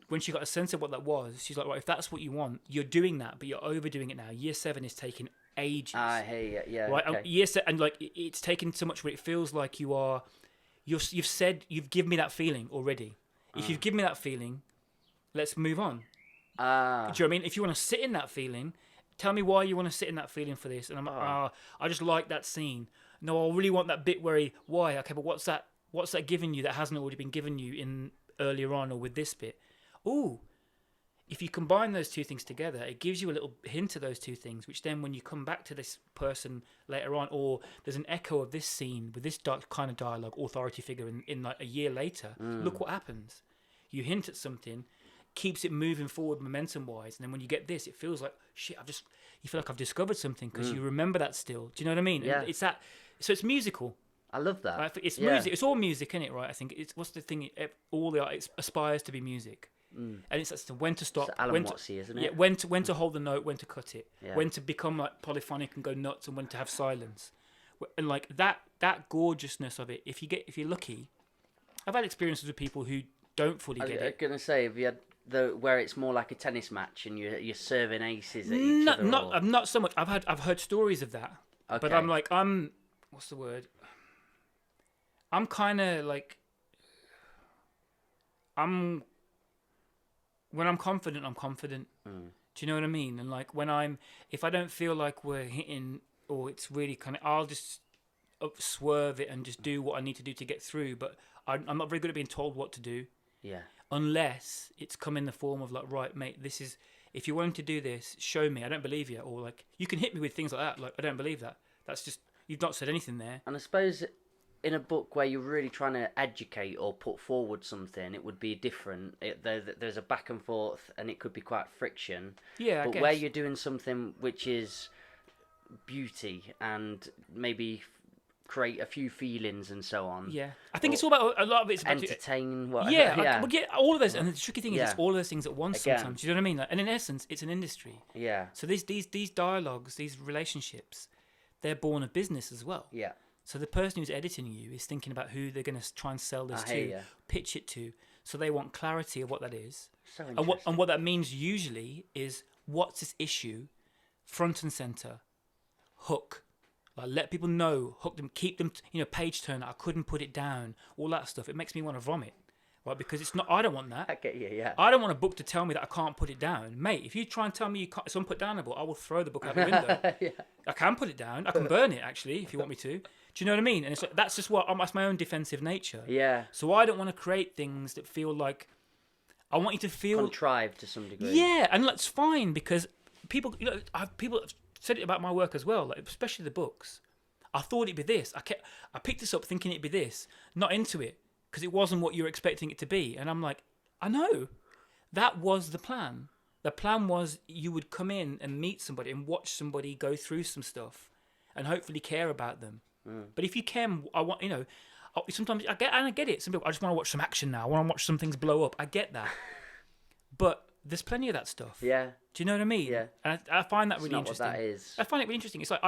S3: when she got a sense of what that was, she's like, right, if that's what you want, you're doing that, but you're overdoing it now. Year 7 is taking ages.
S2: I hear you. Yeah.
S3: Right,
S2: Okay.
S3: year 7, and like it's taken so much where it feels like you've said you've given me that feeling already. If you've given me that feeling, let's move on. Do you know what I mean? If you want to sit in that feeling, tell me why you want to sit in that feeling for this. And I'm like, I just like that scene. No, I really want that bit where why? Okay, but what's that giving you that hasn't already been given you in earlier on or with this bit? Ooh, if you combine those two things together, it gives you a little hint of those two things, which then when you come back to this person later on, or there's an echo of this scene with this kind of dialogue, authority figure in like a year later, look what happens. You hint at something, keeps it moving forward momentum wise, and then when you get this, it feels like shit. You feel like I've discovered something because you remember that still. Do you know what I mean?
S2: Yeah.
S3: And it's that. So it's musical.
S2: I love that.
S3: Right? It's music. It's all music, isn't it? Right? I think it's what's the thing? All the art, it aspires to be music, and it's that's the when to stop,
S2: It's Alan
S3: when
S2: Wattsy, isn't it?
S3: yeah, when to hold the note, when to cut it, when to become like polyphonic and go nuts, and when to have silence, and like that gorgeousness of it. If you're lucky, I've had experiences with people who don't fully get
S2: I was
S3: it.
S2: gonna say, if you had where it's more like a tennis match and you're serving aces at each other.
S3: Not so much. I've heard stories of that, but I'm like what's the word? I'm kind of like when I'm confident, I'm confident. Do you know what I mean? And like if I don't feel like we're hitting or it's really kind of, I'll just swerve it and just do what I need to do to get through. But I'm not very good at being told what to do. Yeah. Unless it's come in the form of like, right, mate, this is, if you're wanting to do this, show me. I don't believe you. Or like, you can hit me with things like that. Like, I don't believe that. That's just, you've not said anything there.
S2: And I suppose in a book where you're really trying to educate or put forward something, it would be different. There's a back and forth and it could be quite friction.
S3: Yeah,
S2: but where you're doing something which is beauty and maybe create a few feelings and so on.
S3: Yeah, I think it's all about a lot of it's about
S2: entertain.
S3: Yeah, all of those, and the tricky thing is it's all of those things at once.
S2: Again.
S3: Sometimes, do you know what I mean? Like, and in essence, it's an industry.
S2: Yeah.
S3: So these dialogues, these relationships, they're born of business as well.
S2: Yeah.
S3: So the person who's editing you is thinking about who they're going to try and sell this to, pitch it to. So they want clarity of what that is.
S2: So interesting.
S3: And what that means usually is what's this issue, front and center, hook. Like, let people know, hook them, keep them, page turner, I couldn't put it down, all that stuff. It makes me want to vomit, right? Because it's not, I don't want that.
S2: I get you, yeah.
S3: I don't want a book to tell me that I can't put it down. Mate, if you try and tell me you can't, someone put down a book, I will throw the book out the window.
S2: Yeah.
S3: I can put it down. I can burn it, actually, if you want me to. Do you know what I mean? And it's like, that's just that's my own defensive nature.
S2: Yeah.
S3: So I don't want to create things that feel like, I want you to feel...
S2: contrived to some degree.
S3: Yeah, and that's fine, because people, people have said it about my work as well, like, especially the books. I thought it'd be this. I picked this up thinking it'd be this, not into it, because it wasn't what you were expecting it to be. And I'm like, I know. That was the plan. The plan was you would come in and meet somebody and watch somebody go through some stuff and hopefully care about them. But if you can, I want, sometimes I get it. Some people, I just want to watch some action now. I want to watch some things blow up. I get that. But there's plenty of that stuff.
S2: Yeah.
S3: Do you know what I mean?
S2: Yeah.
S3: And I find that really
S2: not
S3: interesting.
S2: what that is.
S3: I find it really interesting. It's like,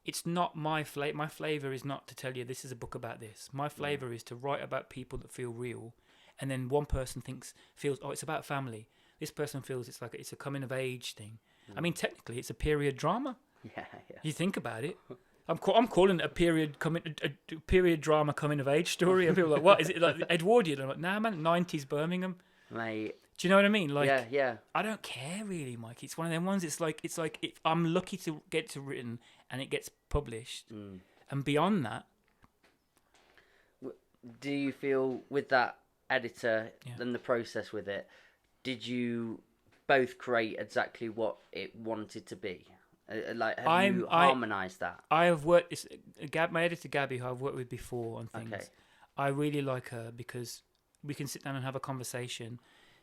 S3: it's not my flavor. My flavor is not to tell you this is a book about this. My flavor is to write about people that feel real, and then one person feels, it's about family. This person feels it's a coming of age thing. I mean, technically, it's a period drama.
S2: Yeah.
S3: You think about it. I'm calling it a period drama coming of age story. And people are like, what is it, like Edwardian? I'm like, nah, man, 90s Birmingham.
S2: Mate.
S3: Do you know what I mean? Like,
S2: yeah.
S3: I don't care really, Mike. It's one of them ones. It's like if I'm lucky to get it written and it gets published, and beyond that.
S2: Do you feel with that editor and the process with it, did you both create exactly what it wanted to be? Have you harmonised that?
S3: I have worked. My editor Gabby, who I've worked with before on things. Okay. I really like her because we can sit down and have a conversation.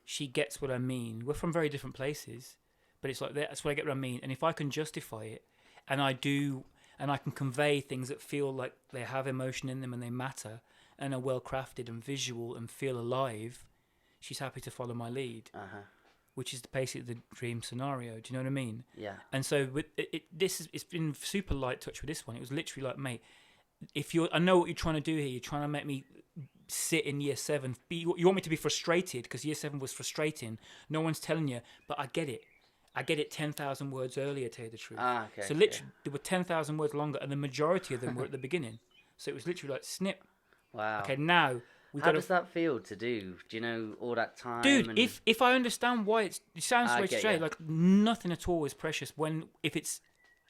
S3: She gets what I mean. We're from very different places, but it's like that's what I get what I mean. And if I can justify it, and I do, and I can convey things that feel like they have emotion in them and they matter, and are well crafted and visual and feel alive, she's happy to follow my lead, which is basically the dream scenario. Do you know what I mean?
S2: Yeah.
S3: And so with it's been super light touch with this one. It was literally like, mate, I know what you're trying to do here. You're trying to make me sit in year 7. You want me to be frustrated because year 7 was frustrating. No one's telling you, but I get it. I get it 10,000 words earlier, to tell you the truth.
S2: Okay.
S3: So literally, there were 10,000 words longer, and the majority of them were at the beginning. So it was literally like snip.
S2: Wow.
S3: Okay, now
S2: how does that feel to do? Do you know all that time?
S3: Dude, if I understand why it sounds very straight,
S2: you.
S3: like nothing at all is precious if it's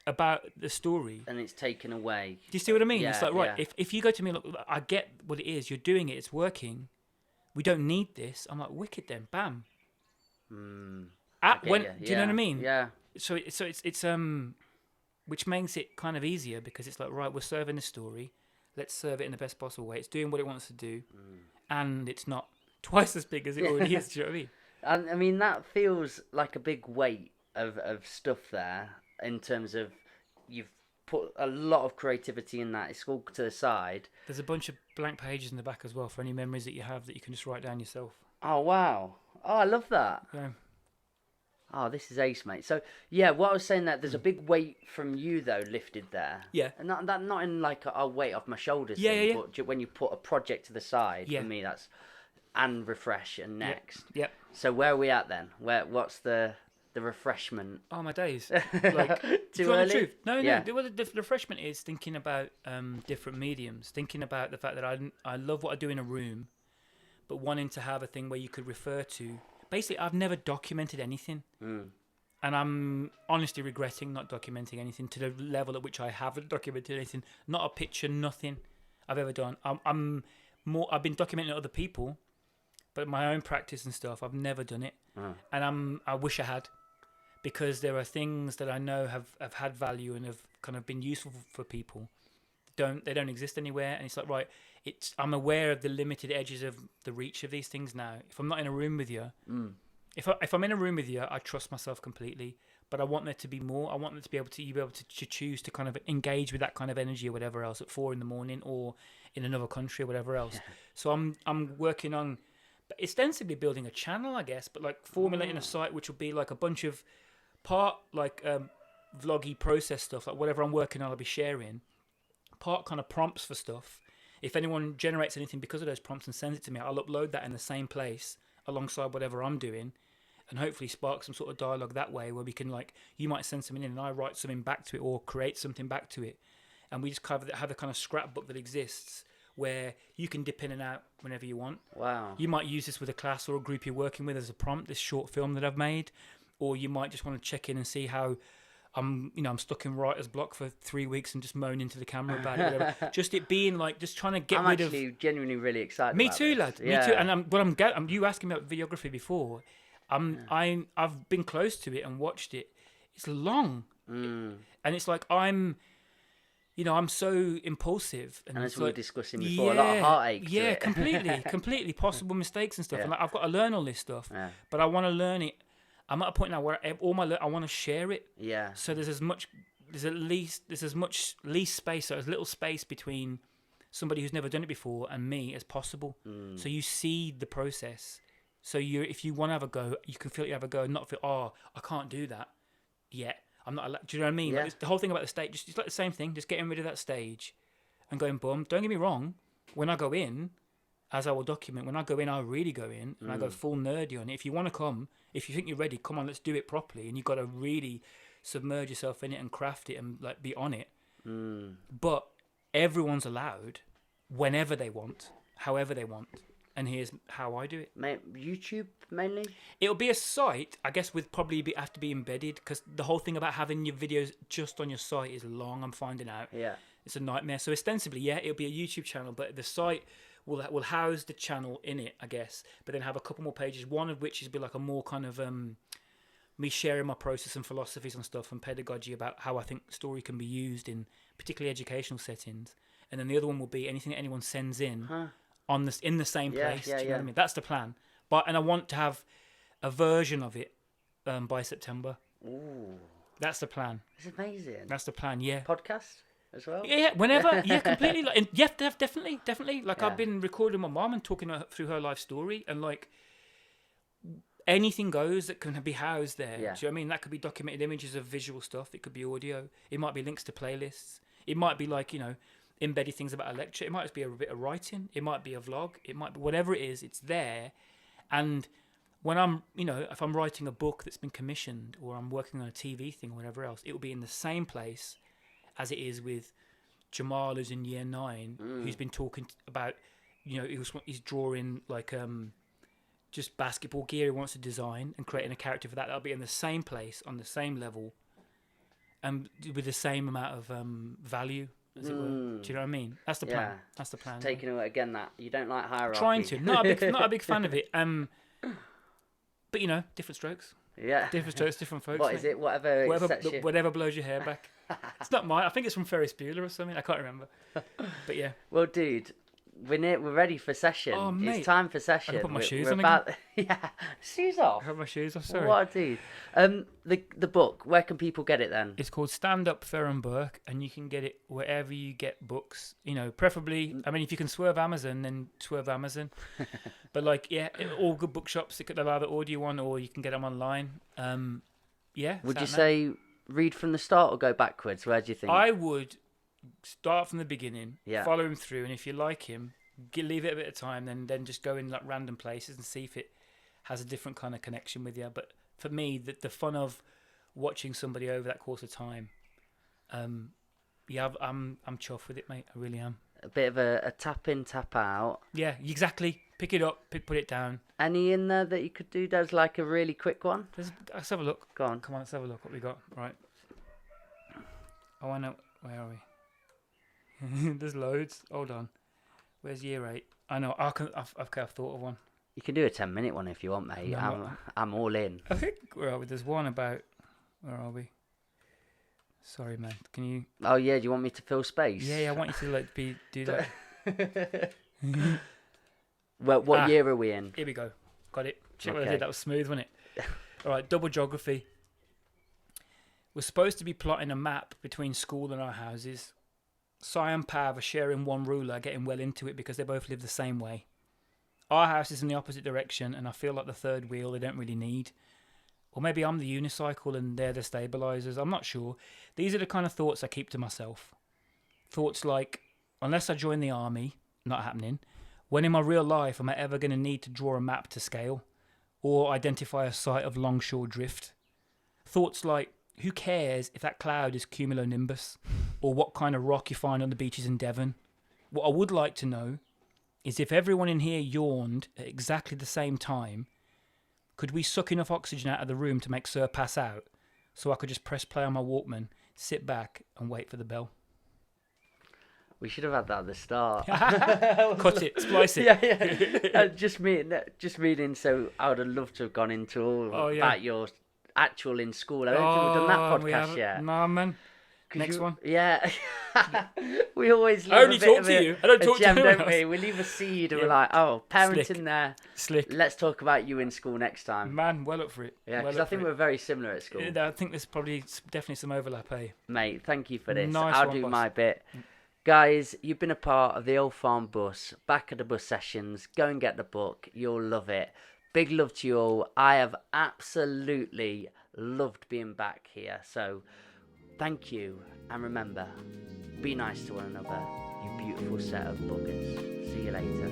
S3: about the story
S2: and it's taken away.
S3: Do you see what I mean?
S2: Yeah,
S3: it's like, right, if you go to me, look, I get what it is, you're doing it, it's working, we don't need this. I'm like, wicked then, bam. Do you know what I mean?
S2: Yeah.
S3: So it's which makes it kind of easier because it's like, right, we're serving the story, let's serve it in the best possible way. It's doing what it wants to do, and it's not twice as big as it already is. Do you know what I mean?
S2: And I mean, that feels like a big weight of stuff there in terms of you've put a lot of creativity in that. It's all to the side.
S3: There's a bunch of blank pages in the back as well for any memories that you have that you can just write down yourself.
S2: Oh, wow. Oh, I love that.
S3: Yeah.
S2: Oh, this is ace, mate. So, yeah, what I was saying, that there's a big weight from you, though, lifted there.
S3: Yeah.
S2: And that not in like a weight off my shoulders
S3: Yeah,
S2: thing,
S3: yeah.
S2: but when you put a project to the side,
S3: Yeah.
S2: for me, that's... And refresh and next.
S3: Yep.
S2: So where are we at then? What's the refreshment?
S3: Oh, my days. Like,
S2: Too early?
S3: the truth? No.
S2: Yeah.
S3: The refreshment is thinking about different mediums, thinking about the fact that I love what I do in a room, but wanting to have a thing where you could refer to. Basically, I've never documented anything. And I'm honestly regretting not documenting anything to the level at which I haven't documented anything. Not a picture, nothing I've ever done. I've been documenting other people, but my own practice and stuff, I've never done it. And I wish I had, because there are things that I know have had value and have kind of been useful for people. They don't exist anywhere, and it's like, right, I'm aware of the limited edges of the reach of these things now. If I'm not in a room with you, if I'm in a room with you, I trust myself completely. But I want there to be more. I want there to be able to choose to kind of engage with that kind of energy or whatever else at 4 a.m. or in another country or whatever else. So I'm working on ostensibly building a channel, I guess, but like formulating a site which will be like a bunch of part like vloggy process stuff, like whatever I'm working on, I'll be sharing. Part kind of prompts for stuff. If anyone generates anything because of those prompts and sends it to me, I'll upload that in the same place alongside whatever I'm doing, and hopefully spark some sort of dialogue that way, where we can, like, you might send something in and I write something back to it or create something back to it, and we just have a kind of scrapbook that exists where you can dip in and out whenever you want.
S2: Wow.
S3: You might use this with a class or a group you're working with as a prompt, this short film that I've made, or you might just want to check in and see how I'm stuck in writer's block for 3 weeks and just moan into the camera about it. Whatever. Just it being like, just trying to get rid of. I'm
S2: actually genuinely really excited.
S3: Me
S2: about
S3: too,
S2: this.
S3: lad.
S2: Yeah.
S3: Me too. And you asking me about videography before. I've been close to it and watched it. It's long, and it's like I'm so impulsive, and
S2: as
S3: it's
S2: we were
S3: like,
S2: discussing before, a lot of heartache.
S3: Yeah,
S2: to it.
S3: completely possible mistakes and stuff.
S2: Yeah.
S3: And like, I've got to learn all this stuff,
S2: Yeah.
S3: but I want to learn it. I'm at a point now where I want to share it.
S2: Yeah.
S3: So there's as much least space, so as little space between somebody who's never done it before and me as possible. So you see the process. So if you want to have a go, you can feel like you have a go and not feel, I can't do that yet. I'm not allowed. Do you know what I mean?
S2: Yeah.
S3: Like, the whole thing about the stage, it's like the same thing, just getting rid of that stage and going, boom. Don't get me wrong. When I go in, as I will document, when I go in, I really go in and I go full nerdy on it. If you want to come, if you think you're ready, come on, let's do it properly. And you've got to really submerge yourself in it and craft it and like be on it. But everyone's allowed whenever they want, however they want. And here's how I do it.
S2: YouTube mainly?
S3: It'll be a site, I guess, with probably have to be embedded, because the whole thing about having your videos just on your site is long, I'm finding out.
S2: Yeah.
S3: It's a nightmare. So ostensibly, yeah, it'll be a YouTube channel, but the site will house the channel in it, I guess, but then have a couple more pages, one of which is be like a more kind of me sharing my process and philosophies and stuff and pedagogy about how I think story can be used in particularly educational settings. And then the other one will be anything that anyone sends in in the same place. Do you know what I mean? That's the plan. And I want to have a version of it by September.
S2: Ooh.
S3: That's the plan.
S2: It's amazing.
S3: That's the plan, yeah.
S2: Podcast? as well.
S3: Yeah, whenever. Yeah, completely. Like, and yeah, definitely. Like,
S2: Yeah.
S3: I've been recording my mom and talking through her life story, and like anything goes that can be housed there.
S2: Yeah.
S3: Do you know what I mean? That could be documented images of visual stuff. It could be audio. It might be links to playlists. It might be like, embedded things about a lecture. It might just be a bit of writing. It might be a vlog. It might be whatever it is. It's there. And when I'm, if I'm writing a book that's been commissioned, or I'm working on a TV thing or whatever else, it will be in the same place as it is with Jamal, who's in year 9, who's been talking about, he's drawing like just basketball gear he wants to design and creating a character for that. That'll be in the same place, on the same level, and with the same amount of value, as it were. Do you know what I mean? That's the plan.
S2: Yeah.
S3: That's the plan.
S2: Taking away again that you don't like hierarchy.
S3: Trying to. Not a big fan of it. But different strokes.
S2: Yeah.
S3: Different strokes, different folks.
S2: What is it?
S3: Whatever blows your hair back. It's not mine. I think it's from Ferris Bueller or something. I can't remember. But yeah.
S2: Well, dude, we're ready for session.
S3: Oh, mate.
S2: It's time for session.
S3: I can put my shoes
S2: we're
S3: on
S2: about... Yeah, shoes off.
S3: I have my shoes off. Sorry.
S2: What a dude. The book. Where can people get it then?
S3: It's called Stand Up Ferran Burke, and you can get it wherever you get books. Preferably. I mean, if you can swerve Amazon, then swerve Amazon. But all good bookshops, they could allow the audio one, or you can get them online. Yeah.
S2: Would you say read from the start or go backwards? Where do you think?
S3: I would start from the beginning,
S2: Yeah.
S3: follow him through, and if you like him, leave it a bit of time, then just go in like random places and see if it has a different kind of connection with you. But for me, the fun of watching somebody over that course of time, I'm chuffed with it, mate. I really am.
S2: A bit of a tap in, tap out.
S3: Yeah, exactly. Pick it up, put it down.
S2: Any in there that you could do? There's like a really quick one.
S3: Let's have a look.
S2: Go on.
S3: Come on, let's have a look what we got. Right. Oh, I know. Where are we? There's loads. Hold on. Where's year 8? I know. I've thought of one.
S2: You can do a 10-minute one if you want, mate.
S3: No,
S2: I'm all in.
S3: I think where are we? There's one about. Where are we? Sorry, man. Can you?
S2: Oh yeah. Do you want me to fill space?
S3: Yeah. I want you to do that.
S2: Well, what year are we in?
S3: Here we go. Got it. Check what I
S2: Okay.
S3: did. That was smooth, wasn't it? All right. Double geography. We're supposed to be plotting a map between school and our houses. Si and Pav are sharing one ruler, getting well into it because they both live the same way. Our house is in the opposite direction, and I feel like the third wheel they don't really need. Or maybe I'm the unicycle and they're the stabilizers. I'm not sure. These are the kind of thoughts I keep to myself. Thoughts like, unless I join the army, not happening. When in my real life am I ever going to need to draw a map to scale? Or identify a site of longshore drift? Thoughts like, who cares if that cloud is cumulonimbus? Or what kind of rock you find on the beaches in Devon? What I would like to know is if everyone in here yawned at exactly the same time, could we suck enough oxygen out of the room to make Sir pass out so I could just press play on my Walkman, sit back and wait for the bell?
S2: We should have had that at the start.
S3: Cut it, splice it.
S2: Yeah. Just meaning, so I would have loved to have gone into all about your actual in school. I don't think we've done that podcast yet.
S3: No, man. Next one.
S2: Yeah. We always leave
S3: I only
S2: a bit
S3: talk
S2: of
S3: to you. I don't talk to
S2: gem,
S3: anyone
S2: don't we?
S3: else.
S2: We leave a seed and we're like, oh, parents
S3: Slick.
S2: in there.
S3: Slick.
S2: Let's talk about you in school next time.
S3: Man, well up for it.
S2: Yeah,
S3: well
S2: because I think we're very similar at school.
S3: I think there's definitely some overlap, eh?
S2: Mate, thank you for this.
S3: Nice
S2: I'll
S3: one,
S2: do
S3: boss.
S2: my bit. Guys, you've been a part of the Old Farm Bus, back at the bus sessions. Go and get the book. You'll love it. Big love to you all. I have absolutely loved being back here. So, thank you. And remember, be nice to one another, you beautiful set of buggers. See you later.